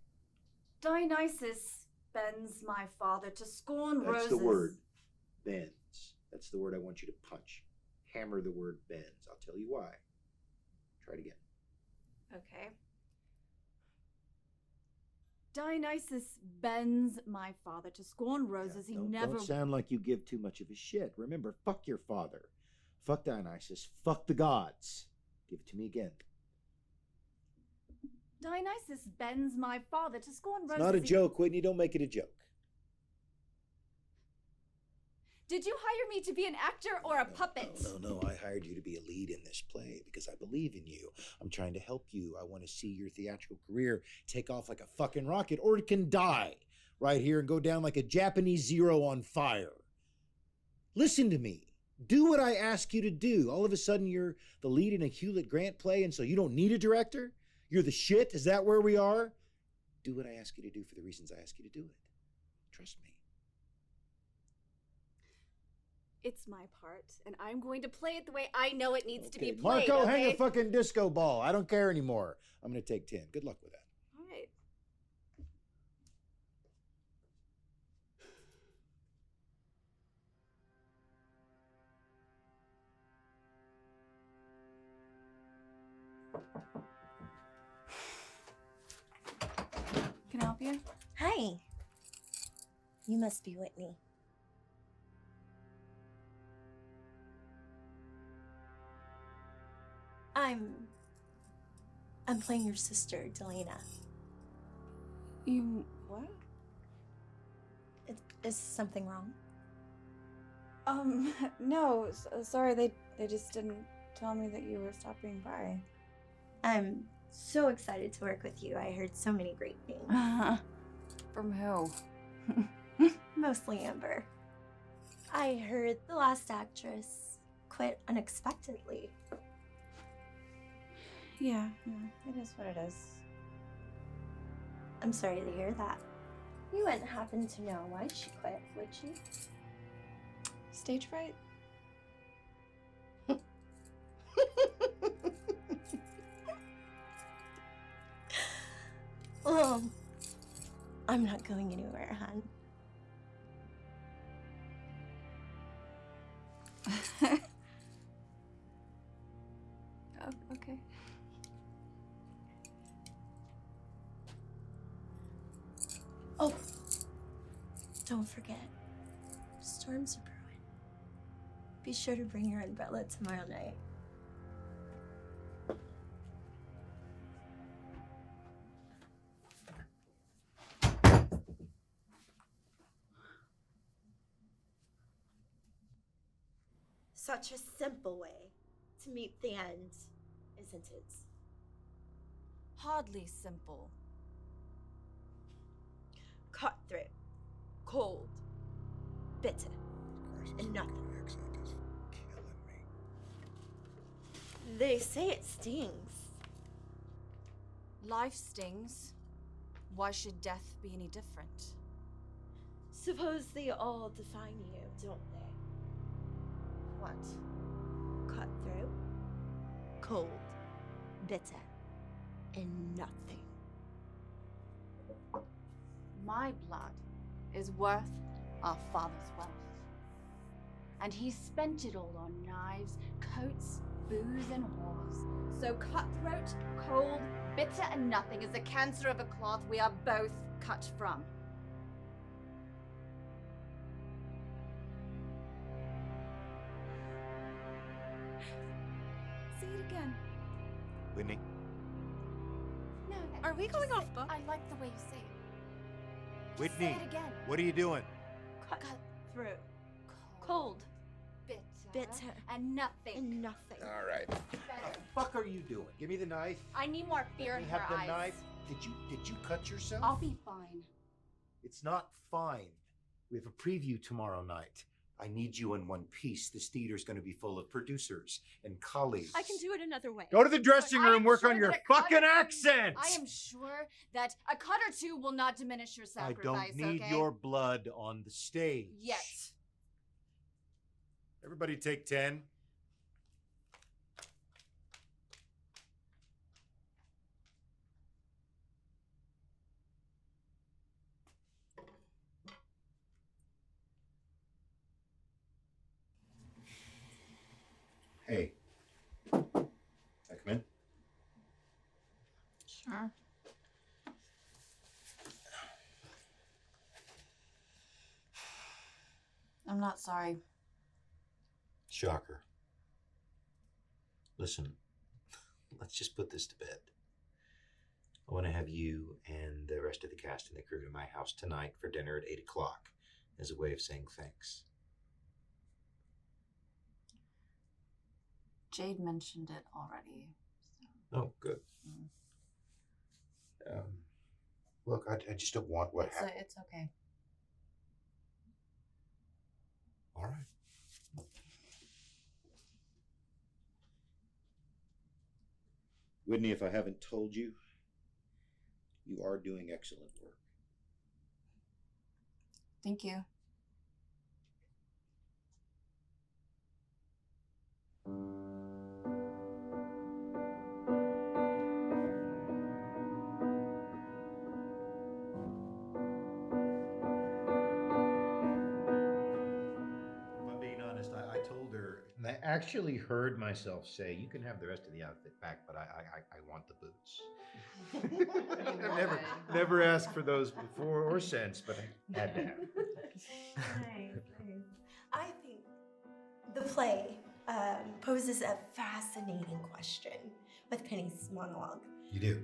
Dionysus bends my father to scorn That's roses. the word. Bends. That's the word I want you to punch. Hammer the word bends. I'll tell you why. Try it again. Okay. Dionysus bends my father to scorn roses he never... Don't sound like you give too much of a shit. Remember, fuck your father. Fuck Dionysus. Fuck the gods. Give it to me again. Dionysus bends my father to scorn roses. It's not a joke, Whitney. Don't make it a joke. Did you hire me to be an actor or a puppet? No. I hired you to be a lead in this play because I believe in you. I'm trying to help you. I want to see your theatrical career take off like a fucking rocket, or it can die right here and go down like a Japanese Zero on fire. Listen to me. Do what I ask you to do. All of a sudden, you're the lead in a Hewlett Grant play, and so you don't need a director? You're the shit? Is that where we are? Do what I ask you to do for the reasons I ask you to do it. Trust me. It's my part, and I'm going to play it the way I know it needs to be played. Marco, okay? hang a fucking disco ball. I don't care anymore. I'm going to take 10. Good luck with that. All right. Can I help you? Hi. You must be Whitney. I'm playing your sister, Delana. You what? Is something wrong? No. Sorry, they just didn't tell me that you were stopping by. I'm so excited to work with you. I heard so many great things. From who? Mostly Amber. I heard the last actress quit unexpectedly. Yeah. It is what it is. I'm sorry to hear that. You wouldn't happen to know why she quit, would you? Stage fright? Well, I'm not going anywhere, hon. Oh, okay. Oh, don't forget, storms are brewing. Be sure to bring your umbrella tomorrow night. Such a simple way to meet the end, isn't it? Hardly simple. Cutthroat, cold, bitter, and nothing. They say it stings. Life stings. Why should death be any different? Suppose they all define you, don't they? What? Cutthroat, cold, bitter, and nothing. My blood is worth our father's wealth. And he spent it all on knives, coats, booze, and whores. So cutthroat, cold, bitter, and nothing is the cancer of a cloth we are both cut from. Say it again. Whitney? No. Are we going off book? I like the way you say it. Whitney, say it again. what are you doing? Cutthroat, cold, bitter, and nothing. And nothing. All right. What the fuck are you doing? Give me the knife. I need more fear Let in me her have the eyes. knife. Did you cut yourself? I'll be fine. It's not fine. We have a preview tomorrow night. I need you in one piece. This theater's going to be full of producers and colleagues. I can do it another way. Go to the dressing I am room, work sure on your that a cut fucking or two- accent. I am sure that a cut or two will not diminish your I sacrifice, don't need okay? your blood on the stage. Yet. Everybody take 10. Hey. Can I come in? Sure. I'm not sorry. Shocker. Listen, let's just put this to bed. I want to have you and the rest of the cast and the crew to my house tonight for dinner at 8 o'clock as a way of saying thanks. Jade mentioned it already. Oh, good. Look, I just don't want what happened. It's okay. All right. Whitney, if I haven't told you, you are doing excellent work. Thank you. If I'm being honest, I told her, and I actually heard myself say, you can have the rest of the outfit back, but I want the boots. I've never asked for those before or since, but I had to have them. Nice. I think the play poses a fascinating question with Penny's monologue. You do?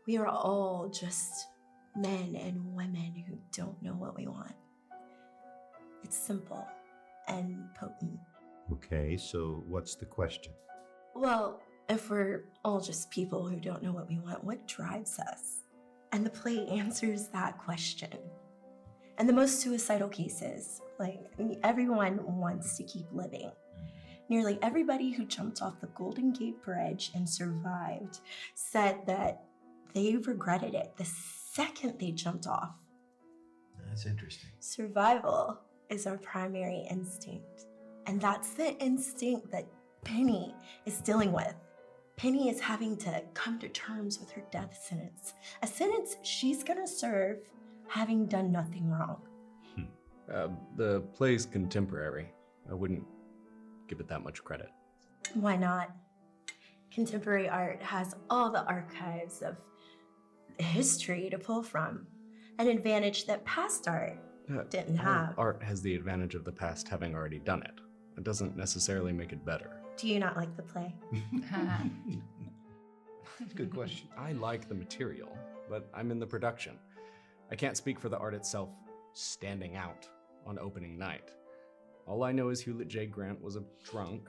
We are all just men and women who don't know what we want. It's simple and potent. Okay, so what's the question? Well, If we're all just people who don't know what we want, what drives us? And the play answers that question. And the most suicidal cases, everyone wants to keep living. Nearly everybody who jumped off the Golden Gate Bridge and survived said that they regretted it the second they jumped off. That's interesting. Survival is our primary instinct. And that's the instinct that Penny is dealing with. Penny is having to come to terms with her death sentence, a sentence she's gonna serve having done nothing wrong. The play's contemporary. I wouldn't give it that much credit. Why not? Contemporary art has all the archives of history to pull from, an advantage that past art didn't All have. Art has the advantage of the past having already done it. It doesn't necessarily make it better. Do you not like the play? That's a good question. I like the material, but I'm in the production. I can't speak for the art itself standing out on opening night. All I know is Hewlett J. Grant was a drunk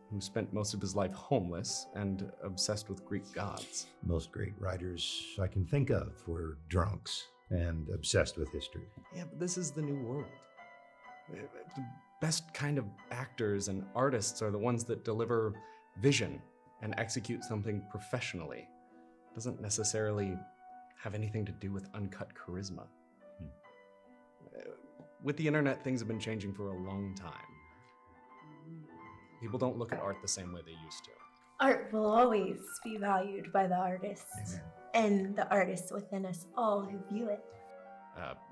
who spent most of his life homeless and obsessed with Greek gods. Most great writers I can think of were drunks and obsessed with history. Yeah, but this is the new world. The best kind of actors and artists are the ones that deliver vision and execute something professionally. It doesn't necessarily have anything to do with uncut charisma. With the internet, things have been changing for a long time. People don't look at art the same way they used to. Art will always be valued by the artists, and the artists within us all who view it.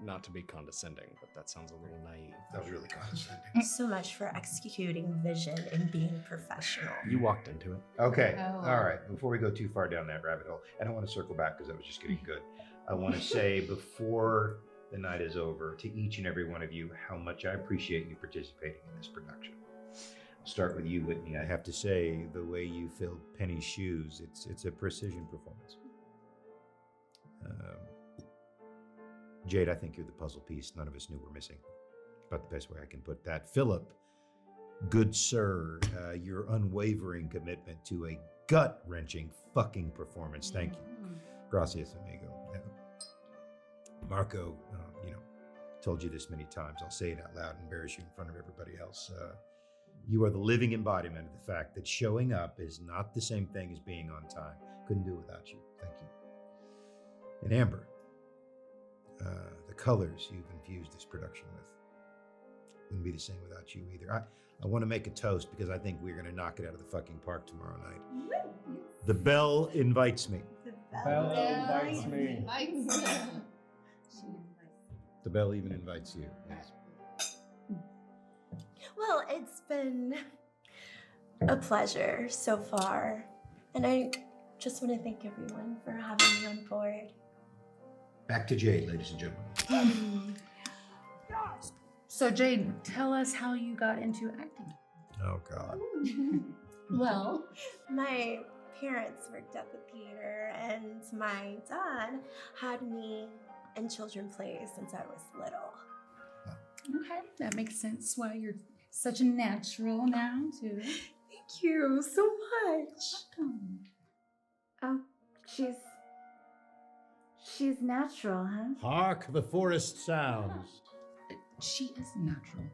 Not to be condescending, but that sounds a little naive. That was really condescending. So much for executing vision and being professional. You walked into it. Okay, all right. Before we go too far down that rabbit hole, I don't want to circle back because that was just getting good. I want to say before the night is over to each and every one of you how much I appreciate you participating in this production. I'll start with you, Whitney. I have to say, the way you filled Penny's shoes, it's a precision performance. Jade, I think you're the puzzle piece none of us knew were missing. About the best way I can put that. Philip, good sir, your unwavering commitment to a gut-wrenching fucking performance. Thank you. Gracias, amigo. Marco, told you this many times. I'll say it out loud and embarrass you in front of everybody else. You are the living embodiment of the fact that showing up is not the same thing as being on time. Couldn't do it without you. Thank you. And Amber, the colors you've infused this production with wouldn't be the same without you either. I want to make a toast because I think we're going to knock it out of the fucking park tomorrow night. The bell invites me. Bell invites me. The bell even invites you. Yes. Well, it's been a pleasure so far, and I just want to thank everyone for having me on board. Back to Jade, ladies and gentlemen. So Jade, tell us how you got into acting. Oh, God. Well, my parents worked at the theater, and my dad had me in children's plays since I was little. Okay, that makes sense why you're such a natural now, too. Thank you so much. Oh, she's natural, huh? Hark the forest sounds. She is natural.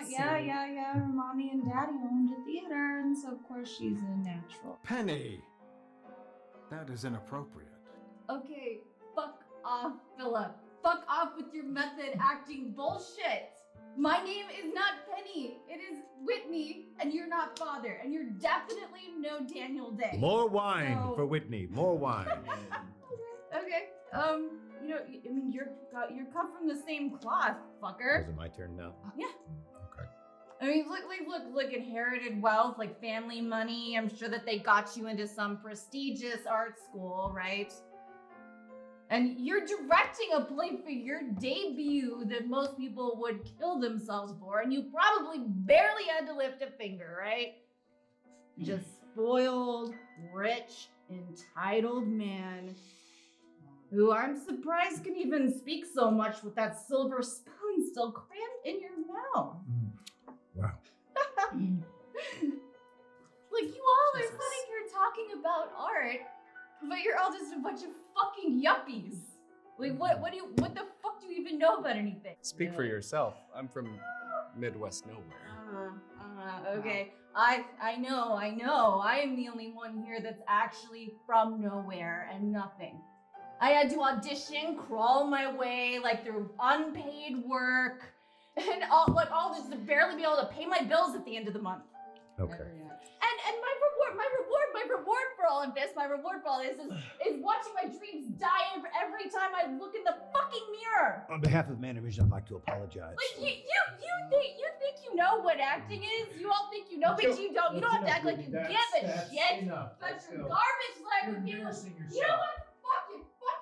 Yeah. Her mommy and daddy owned a theater, and so of course she's a natural. Penny! That is inappropriate. Okay, fuck off, Philip. Fuck off with your method acting bullshit. My name is not Penny. It is Whitney, and you're not Father, and you're definitely no Daniel Day. More wine for Whitney. More wine. Okay. You're cut from the same cloth, fucker. Is it my turn now? Yeah. Okay. I mean, look, inherited wealth, like family money. I'm sure that they got you into some prestigious art school, right? And you're directing a play for your debut that most people would kill themselves for, and you probably barely had to lift a finger, right? Just spoiled, rich, entitled man who I'm surprised can even speak so much with that silver spoon still crammed in your mouth. Wow. Like, you all are sitting here talking about art, but you're all just a bunch of fucking yuppies. Like, what the fuck do you even know about anything? Speak for yourself. I'm from Midwest nowhere. Okay. I know. I am the only one here that's actually from nowhere and nothing. I had to audition, crawl my way, like, through unpaid work, and all just to barely be able to pay my bills at the end of the month. Okay. And my reward for all of this, is watching my dreams die every time I look in the fucking mirror. On behalf of Manavision, I'd like to apologize. Like, you think you know what acting is? You all think you know, but you don't. You don't have to act like you give a shit. But you're garbage like people. You know what? Fuck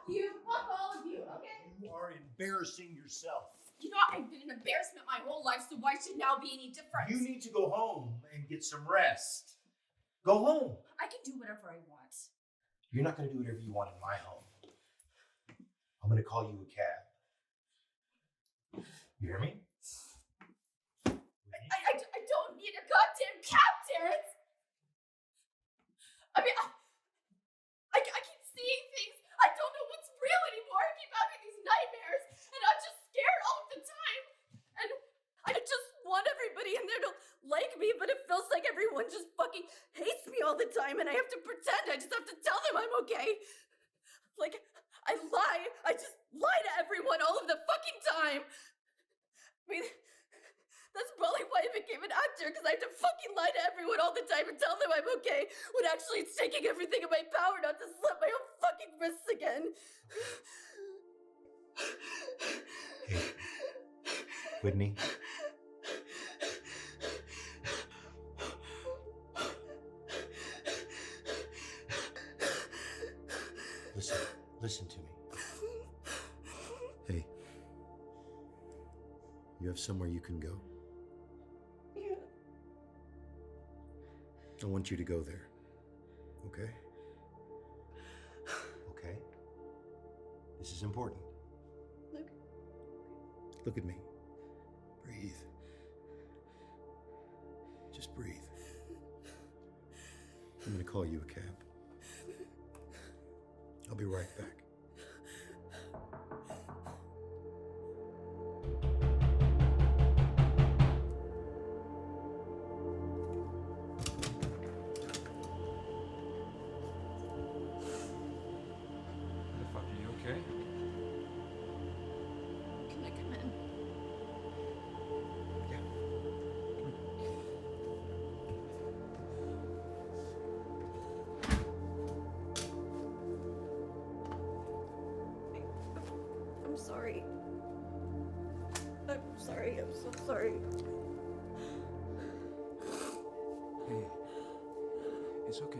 you. Fuck all of you, okay? You are embarrassing yourself. You know, I've been an embarrassment my whole life, so why should now be any different? You need to go home and get some rest. Go home. I can do whatever I want. You're not going to do whatever you want in my home. I'm going to call you a cab. You hear me? I don't need a goddamn cab, Terrence. I mean, I keep seeing things. I don't know what's real anymore. I keep having these nightmares, and I'm just scared all the time. And I just want everybody in there to like me, but it feels like everyone just fucking hates me all the time, and I have to pretend. I just have to tell them I'm okay. Like, I just lie to everyone all of the fucking time. I mean, that's probably why I became an actor, because I have to fucking lie to everyone all the time and tell them I'm okay, when actually it's taking everything in my power not to slit my own fucking wrists again. Hey, Whitney. Listen to me. Hey, you have somewhere you can go? Yeah. I want you to go there. Okay? Okay? This is important. Look at me. Breathe. Just breathe. I'm gonna call you a cab. I'll be right back. Motherfucker, you okay? Can I come in? I'm sorry. I'm sorry. I'm so sorry. Hey, it's okay.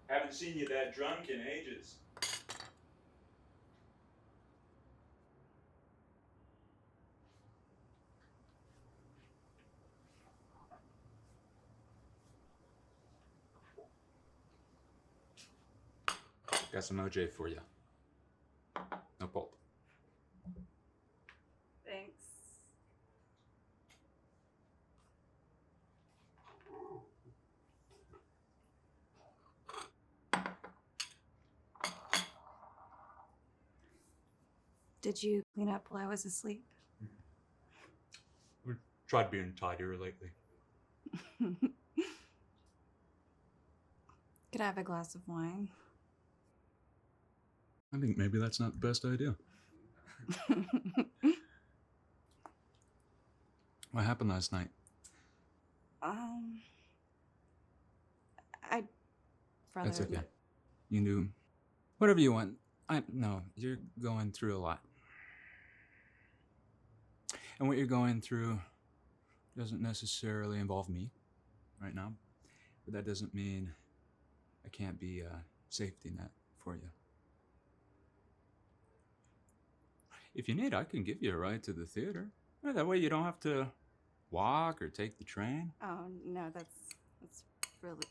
Haven't seen you that drunk in ages. Got some OJ for you. No pulp. Thanks. Did you clean up while I was asleep? We tried being tidier lately. Could I have a glass of wine? I think maybe that's not the best idea. What happened last night? I'd rather That's okay. not- You can do whatever you want. I know you're going through a lot. And what you're going through doesn't necessarily involve me right now. But that doesn't mean I can't be a safety net for you. If you need, I can give you a ride to the theater. That way you don't have to walk or take the train. Oh no, that's really.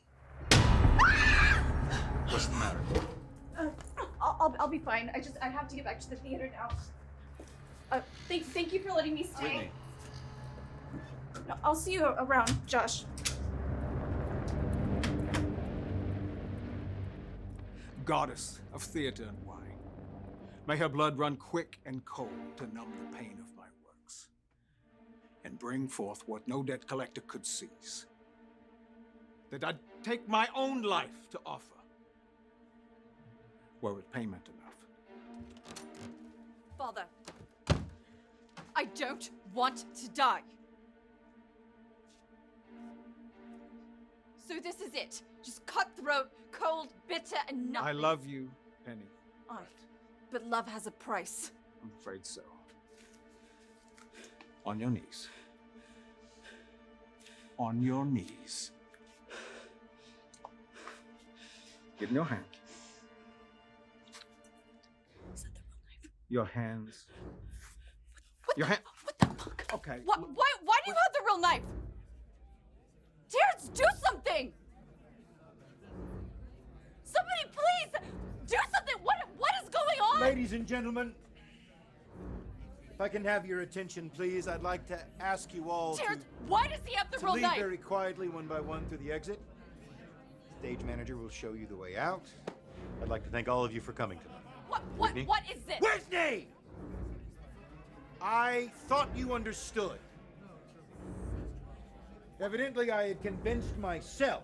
What's the matter? I'll be fine. I have to get back to the theater now. Thank you for letting me stay. Whitney. No, I'll see you around, Josh. Goddess of theater and wine, may her blood run quick and cold to numb the pain of my works, and bring forth what no debt collector could seize. That I'd take my own life to offer, were it payment enough. Father, I don't want to die. So this is it. Just cutthroat, cold, bitter, and nothing. I love you, Penny. But love has a price. I'm afraid so. On your knees. On your knees. Give me your hand. Is that the real knife? Your hands. Your hand. What the fuck? Okay. Why do you have the real knife? Terrence, do something! Somebody please do something! What is going on? Ladies and gentlemen, if I can have your attention, please, I'd like to ask you all Terrence, why does he have the to real leave knife? very quietly one by one through the exit. Stage manager will show you the way out. I'd like to thank all of you for coming tonight. Whitney? What is this? Whitney! I thought you understood. Evidently, I had convinced myself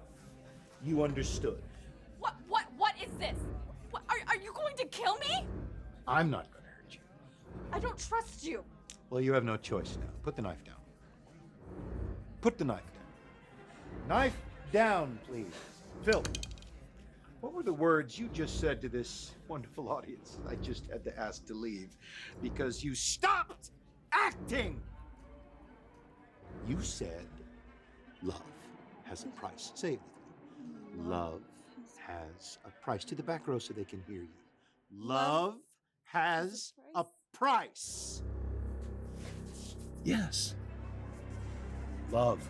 you understood. What is this? Are you going to kill me? I'm not going to hurt you. I don't trust you. Well, you have no choice now. Put the knife down. Put the knife down. Knife down, please. Phil, what were the words you just said to this wonderful audience? I just had to ask to leave because you stopped acting. You said love has a price. Say it with me. Love has a price. To the back row so they can hear you. Love has a price. Yes. Love,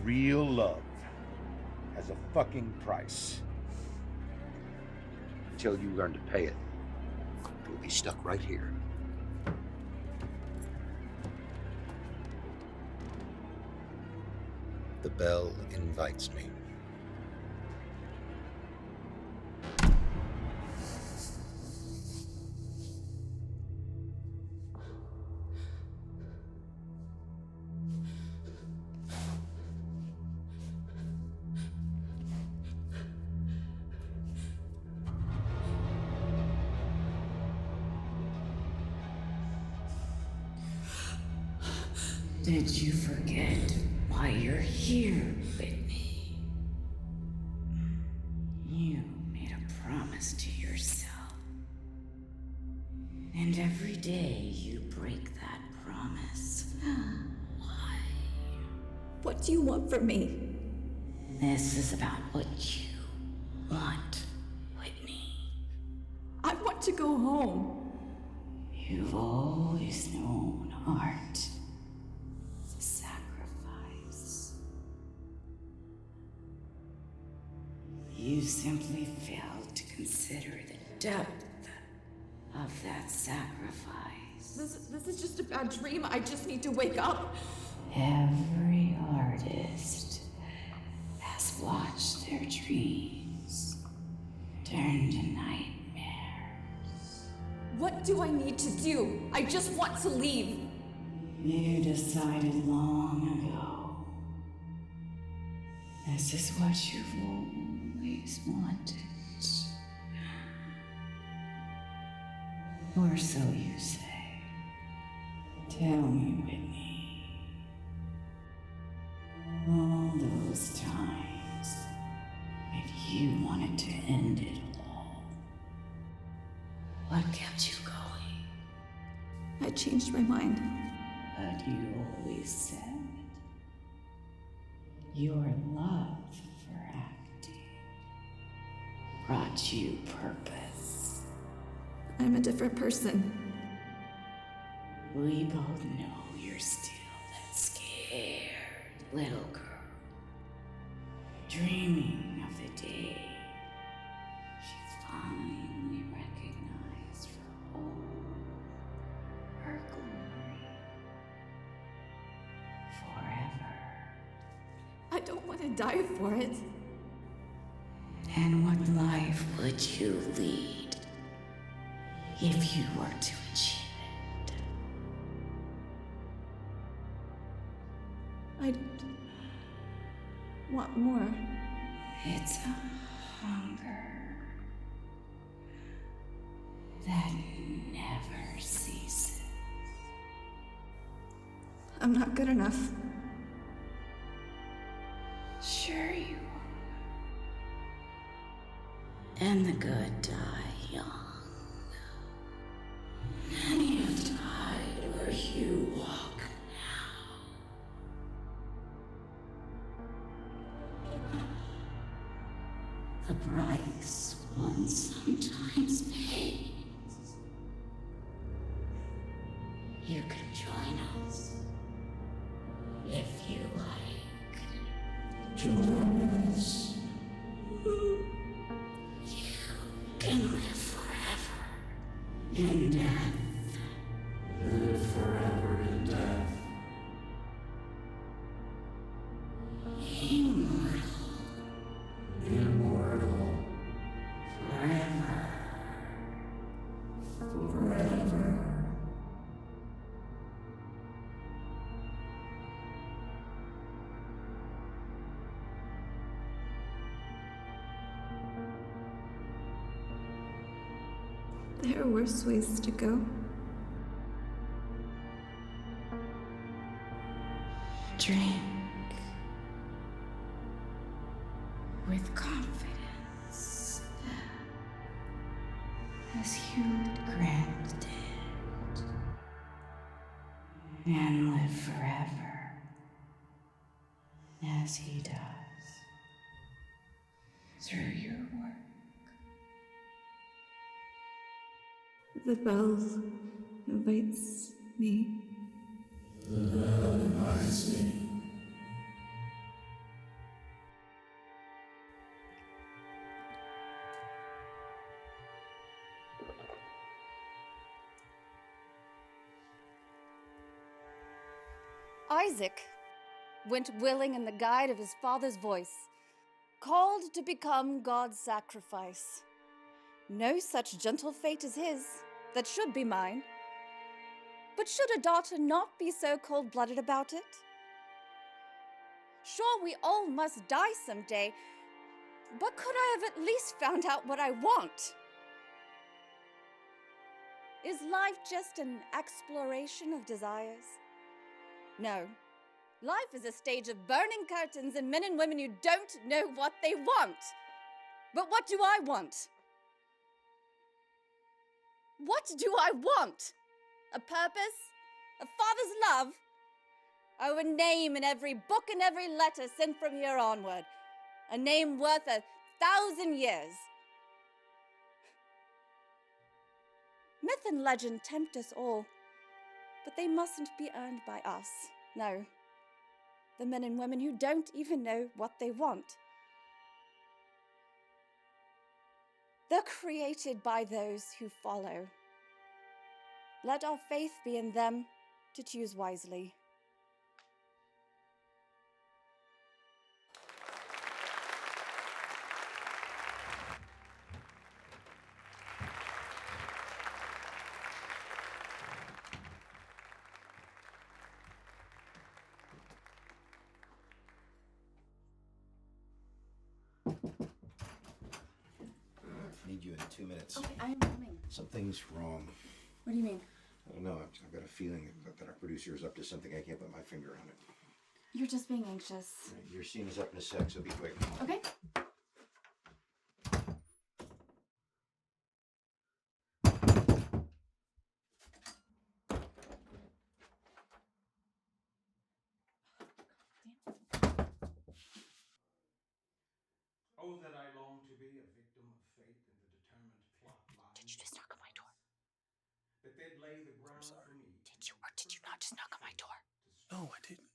real love, has a fucking price. Until you learn to pay it, you'll be stuck right here. The bell invites me. Did you forget why you're here, Whitney? You made a promise to yourself. And every day you break that promise. Why? What do you want from me? This is about what you want, Whitney. I want to go home. You've always known art. Sacrifice. You simply failed to consider the depth of that sacrifice. This is just a bad dream. I just need to wake up. Every artist has watched their dreams turn to nightmares. What do I need to do? I just want to leave. You decided long ago. This is what you've always wanted. Or so you say. Tell me, Whitney. All those times that you wanted to end it all. What kept you going? I changed my mind. But you always said your love for acting brought you purpose. I'm a different person. We both know you're still that scared little girl, dreaming of the day she finally recognized for all her glory forever. I don't want to die for it. And what life would you lead if you were to achieve it? I want more. It's a hunger that never ceases. I'm not good enough. Sure you are. And the good die young. Many have died where you walk now. The price one sometimes pays. You can join us if you like. Join us. You can live forever in death. Live forever in death. Immortal. Immortal. Forever. Forever. There are worse ways to go. Drink with confidence, as Hewlett Grant did, and live forever, as he does, through your work. The bell invites me. The bell invites me. Isaac went willing in the guide of his father's voice, called to become God's sacrifice. No such gentle fate as his, that should be mine. But should a daughter not be so cold-blooded about it? Sure, we all must die someday, but could I have at least found out what I want? Is life just an exploration of desires? No. Life is a stage of burning curtains and men and women who don't know what they want. But what do I want? What do I want? A purpose? A father's love? Oh, a name in every book and every letter sent from here onward. A name worth 1,000 years. Myth and legend tempt us all, but they mustn't be earned by us. No. The men and women who don't even know what they want. They're created by those who follow. Let our faith be in them to choose wisely. Need you in 2 minutes. Okay, I am coming. Something's wrong. What do you mean? I don't know. I've got a feeling that our producer is up to something. I can't put my finger on it. You're just being anxious. Your scene is up in a sec, so be quick. Okay. Oh, that I long to be a victim of fate. that they'd lay the ground for me. Did you or did you not just knock on my door? No, I didn't.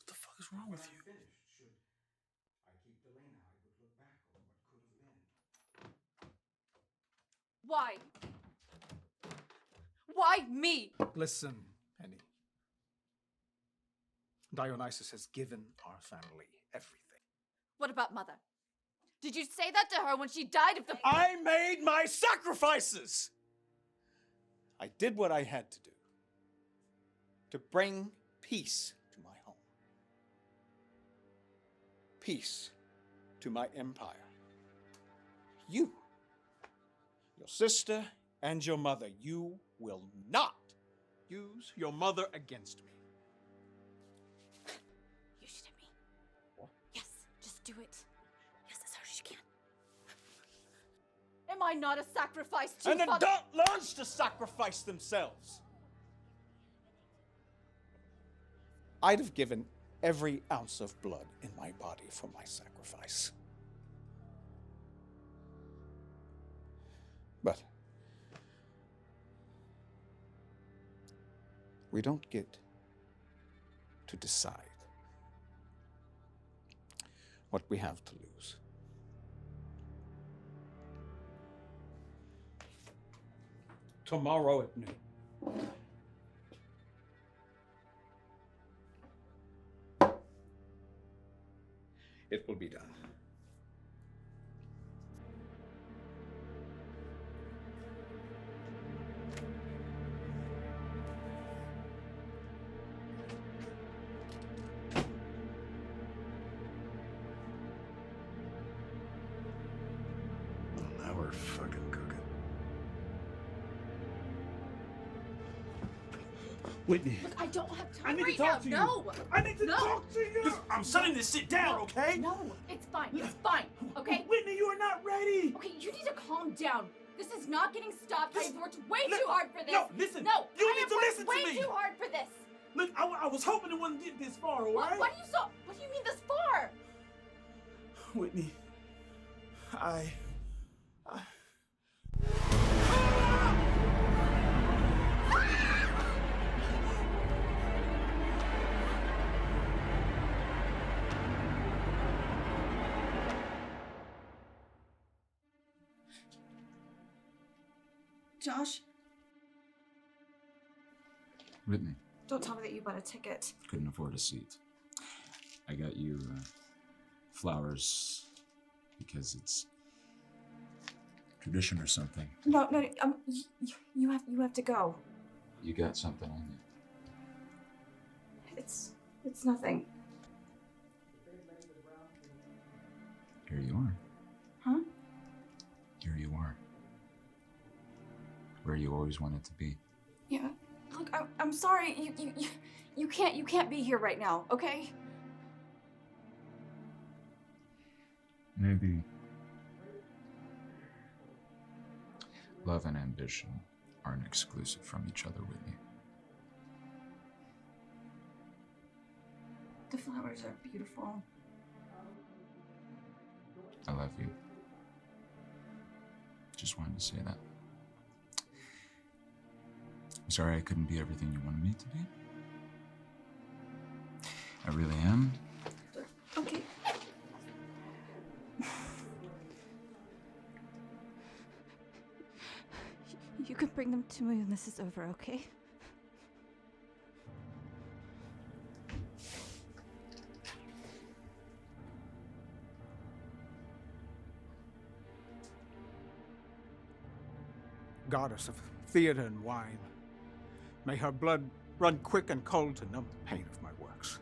What the fuck is wrong with you? Finished, should I keep delaying how I would look back on what could have been. Why? Why me? Listen, Penny. Dionysus has given our family everything. What about Mother? Did you say that to her when she died of the... I made my sacrifices! I did what I had to do to bring peace to my home. Peace to my empire. You, your sister, and your mother, you will not use your mother against me. You shoot at me. What? Yes, just do it. Yes, as hard as you can. Am I not a sacrifice to An Father? adult learns to sacrifice themselves. I'd have given every ounce of blood in my body for my sacrifice. But we don't get to decide what we have to lose. Tomorrow at noon. It will be done. Well, now we're fucking cooking. Whitney. Look, I don't have time I need right to talk now. to you. No. I need to No. talk to you. Listen, I'm shutting this shit down, okay? No, it's fine. It's fine. Okay? Whitney, you are not ready. Okay, you need to calm down. This is not getting stopped. I have worked way too hard for this. No, listen. No, You I need have to worked listen to way me. too hard for this. Look, I was hoping it wouldn't get this far, all right? What do you mean this far? Whitney, I... Josh, Whitney, don't tell me that you bought a ticket. couldn't afford a seat. I got you flowers because it's tradition or something. No, you have to go. You got something on you. It's nothing. Here you are. Huh? Here you are. Where you always wanted to be. Yeah. Look, I'm sorry. You can't be here right now, okay? Maybe love and ambition aren't exclusive from each other, Whitney. The flowers are beautiful. I love you. Just wanted to say that. I'm sorry I couldn't be everything you wanted me to be. I really am. Okay. You can bring them to me when this is over, okay? Goddess of theater and wine, may her blood run quick and cold to numb the pain of my works,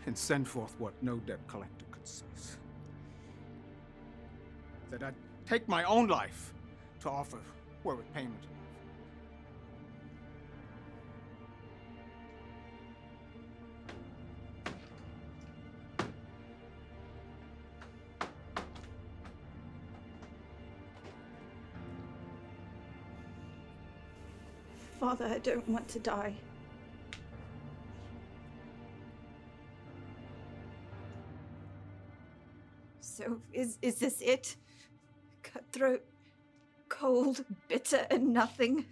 and send forth what no debt collector could seize. That I'd take my own life to offer were it payment enough. Father, I don't want to die. So, is this it? Cutthroat, cold, bitter, and nothing?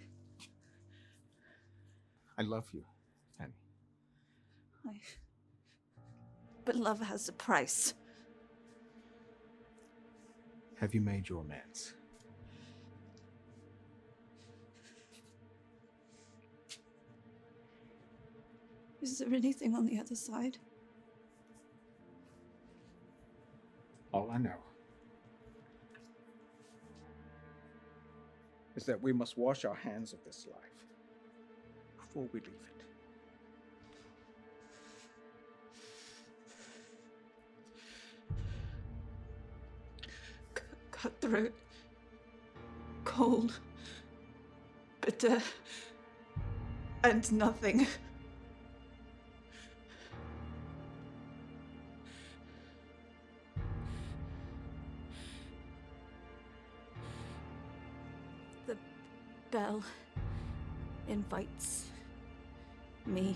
I love you, Penny. But love has a price. Have you made your amends? Is there anything on the other side? All I know is that we must wash our hands of this life before we leave it. Cutthroat, cold, bitter, and nothing. The bell invites me.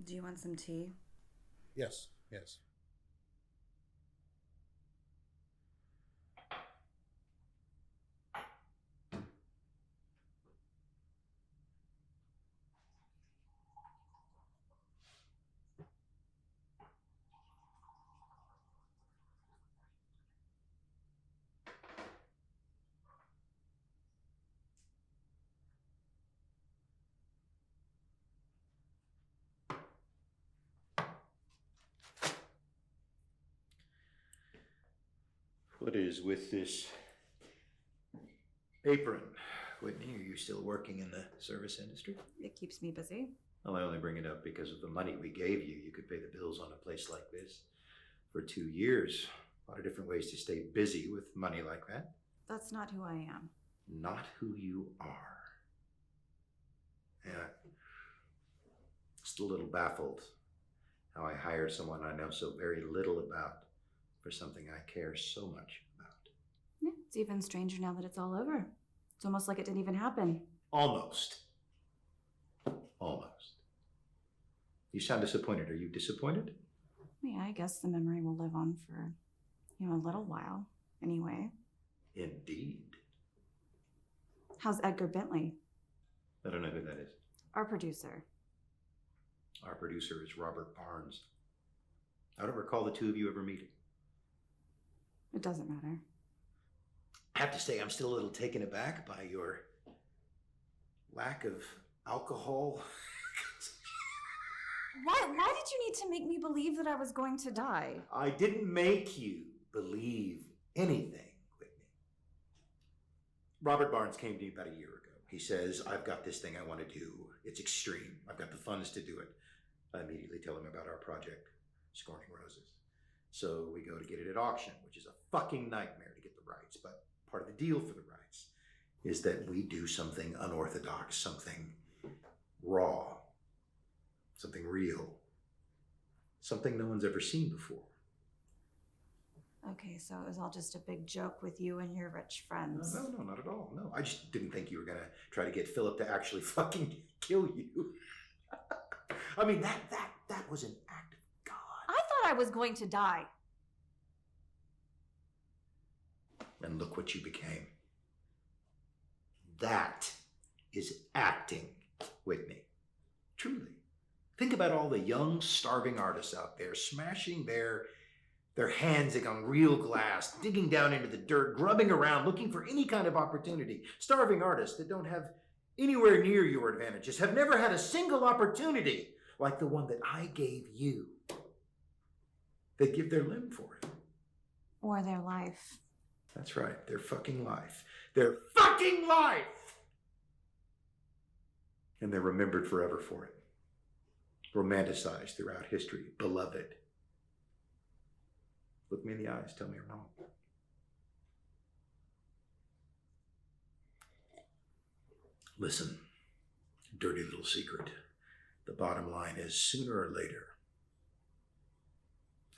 Do you want some tea? Yes, yes. What is with this apron? Whitney, are you still working in the service industry? It keeps me busy. Well, I only bring it up because of the money we gave you. You could pay the bills on a place like this for 2 years. A lot of different ways to stay busy with money like that. That's not who I am. Not who you are. Yeah. Just a little baffled how I hired someone I know so very little about for something I care so much about. It's even stranger now that it's all over. It's almost like it didn't even happen. Almost. Almost. You sound disappointed. Are you disappointed? Yeah, I guess the memory will live on for, a little while, anyway. Indeed. How's Edgar Bentley? I don't know who that is. Our producer. Our producer is Robert Barnes. I don't recall the two of you ever meeting. It doesn't matter. I have to say, I'm still a little taken aback by your lack of alcohol. Why did you need to make me believe that I was going to die? I didn't make you believe anything, Whitney. Robert Barnes came to me about a year ago. He says, I've got this thing I want to do. It's extreme. I've got the funds to do it. I immediately tell him about our project, Scorning Roses. So we go to get it at auction, which is a fucking nightmare to get the rights. But part of the deal for the rights is that we do something unorthodox, something raw, something real, something no one's ever seen before. Okay, so it was all just a big joke with you and your rich friends. No, not at all. No, I just didn't think you were gonna try to get Philip to actually fucking kill you. I mean, that was an act of God. I thought I was going to die. And look what you became. That is acting, Whitney. Truly. Think about all the young, starving artists out there smashing their hands on real glass, digging down into the dirt, grubbing around, looking for any kind of opportunity. Starving artists that don't have anywhere near your advantages, have never had a single opportunity like the one that I gave you. They give their limb for it. Or their life. That's right, their fucking life. Their fucking life! And they're remembered forever for it. Romanticized throughout history, beloved. Look me in the eyes, tell me I'm wrong. Listen, dirty little secret. The bottom line is, sooner or later,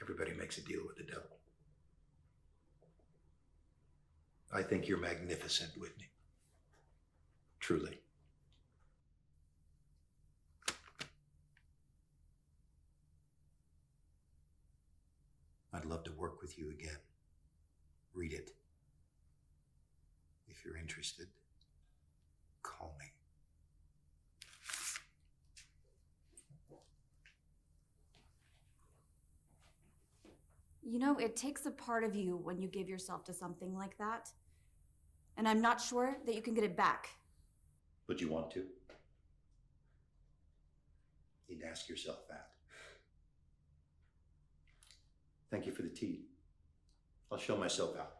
everybody makes a deal with the devil. I think you're magnificent, Whitney. Truly. I'd love to work with you again. Read it. If you're interested, call me. It takes a part of you when you give yourself to something like that. And I'm not sure that you can get it back. But you want to? You'd ask yourself that. Thank you for the tea. I'll show myself out.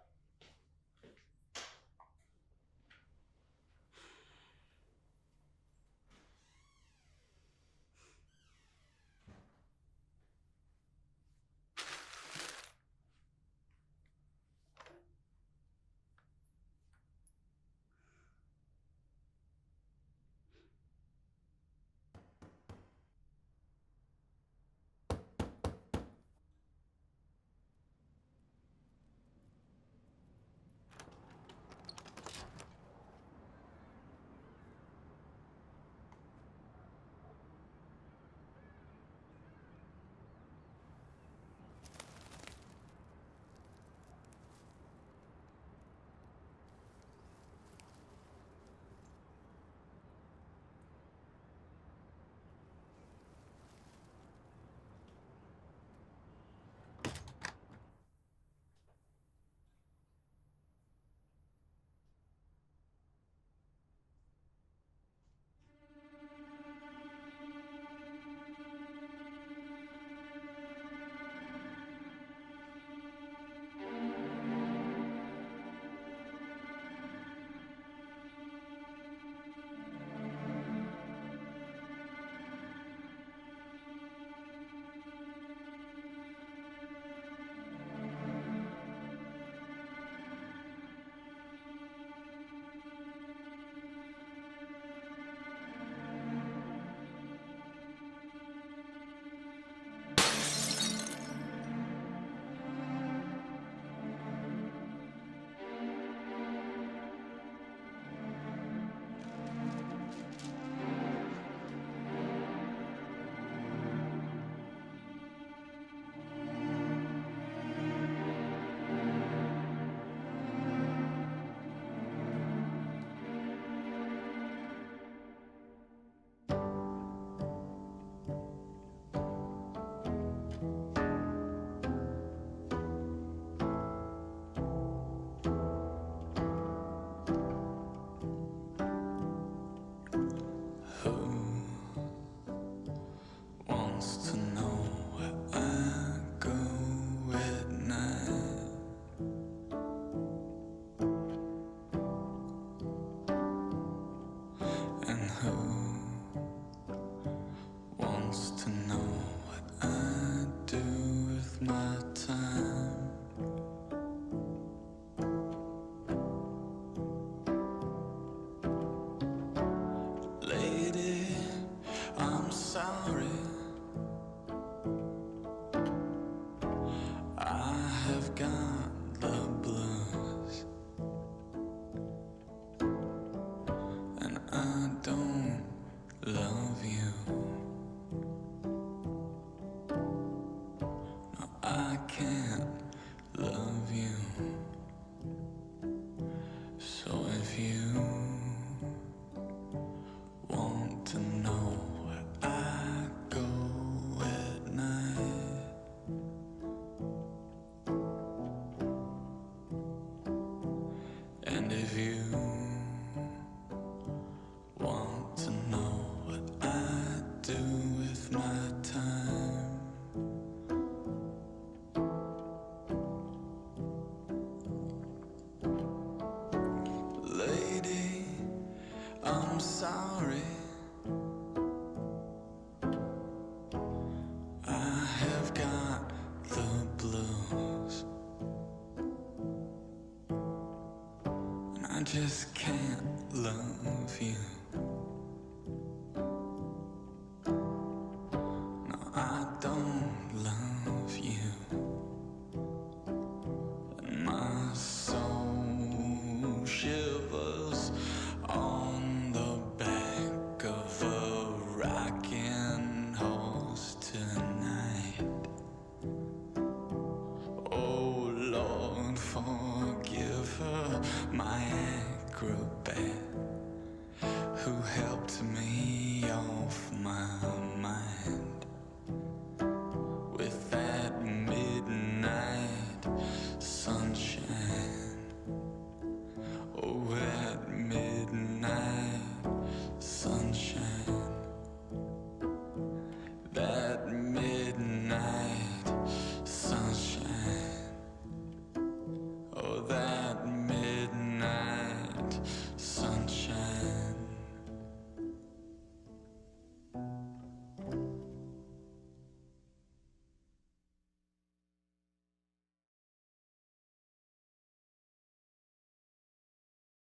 And if you want to know what I do with my time, lady, I'm sorry. I have got the blues, and I just can't love you. No, I don't love you. And my soul shivers on the back of a rocking horse tonight. Oh Lord, forgive her, my acrobat, who helped me off my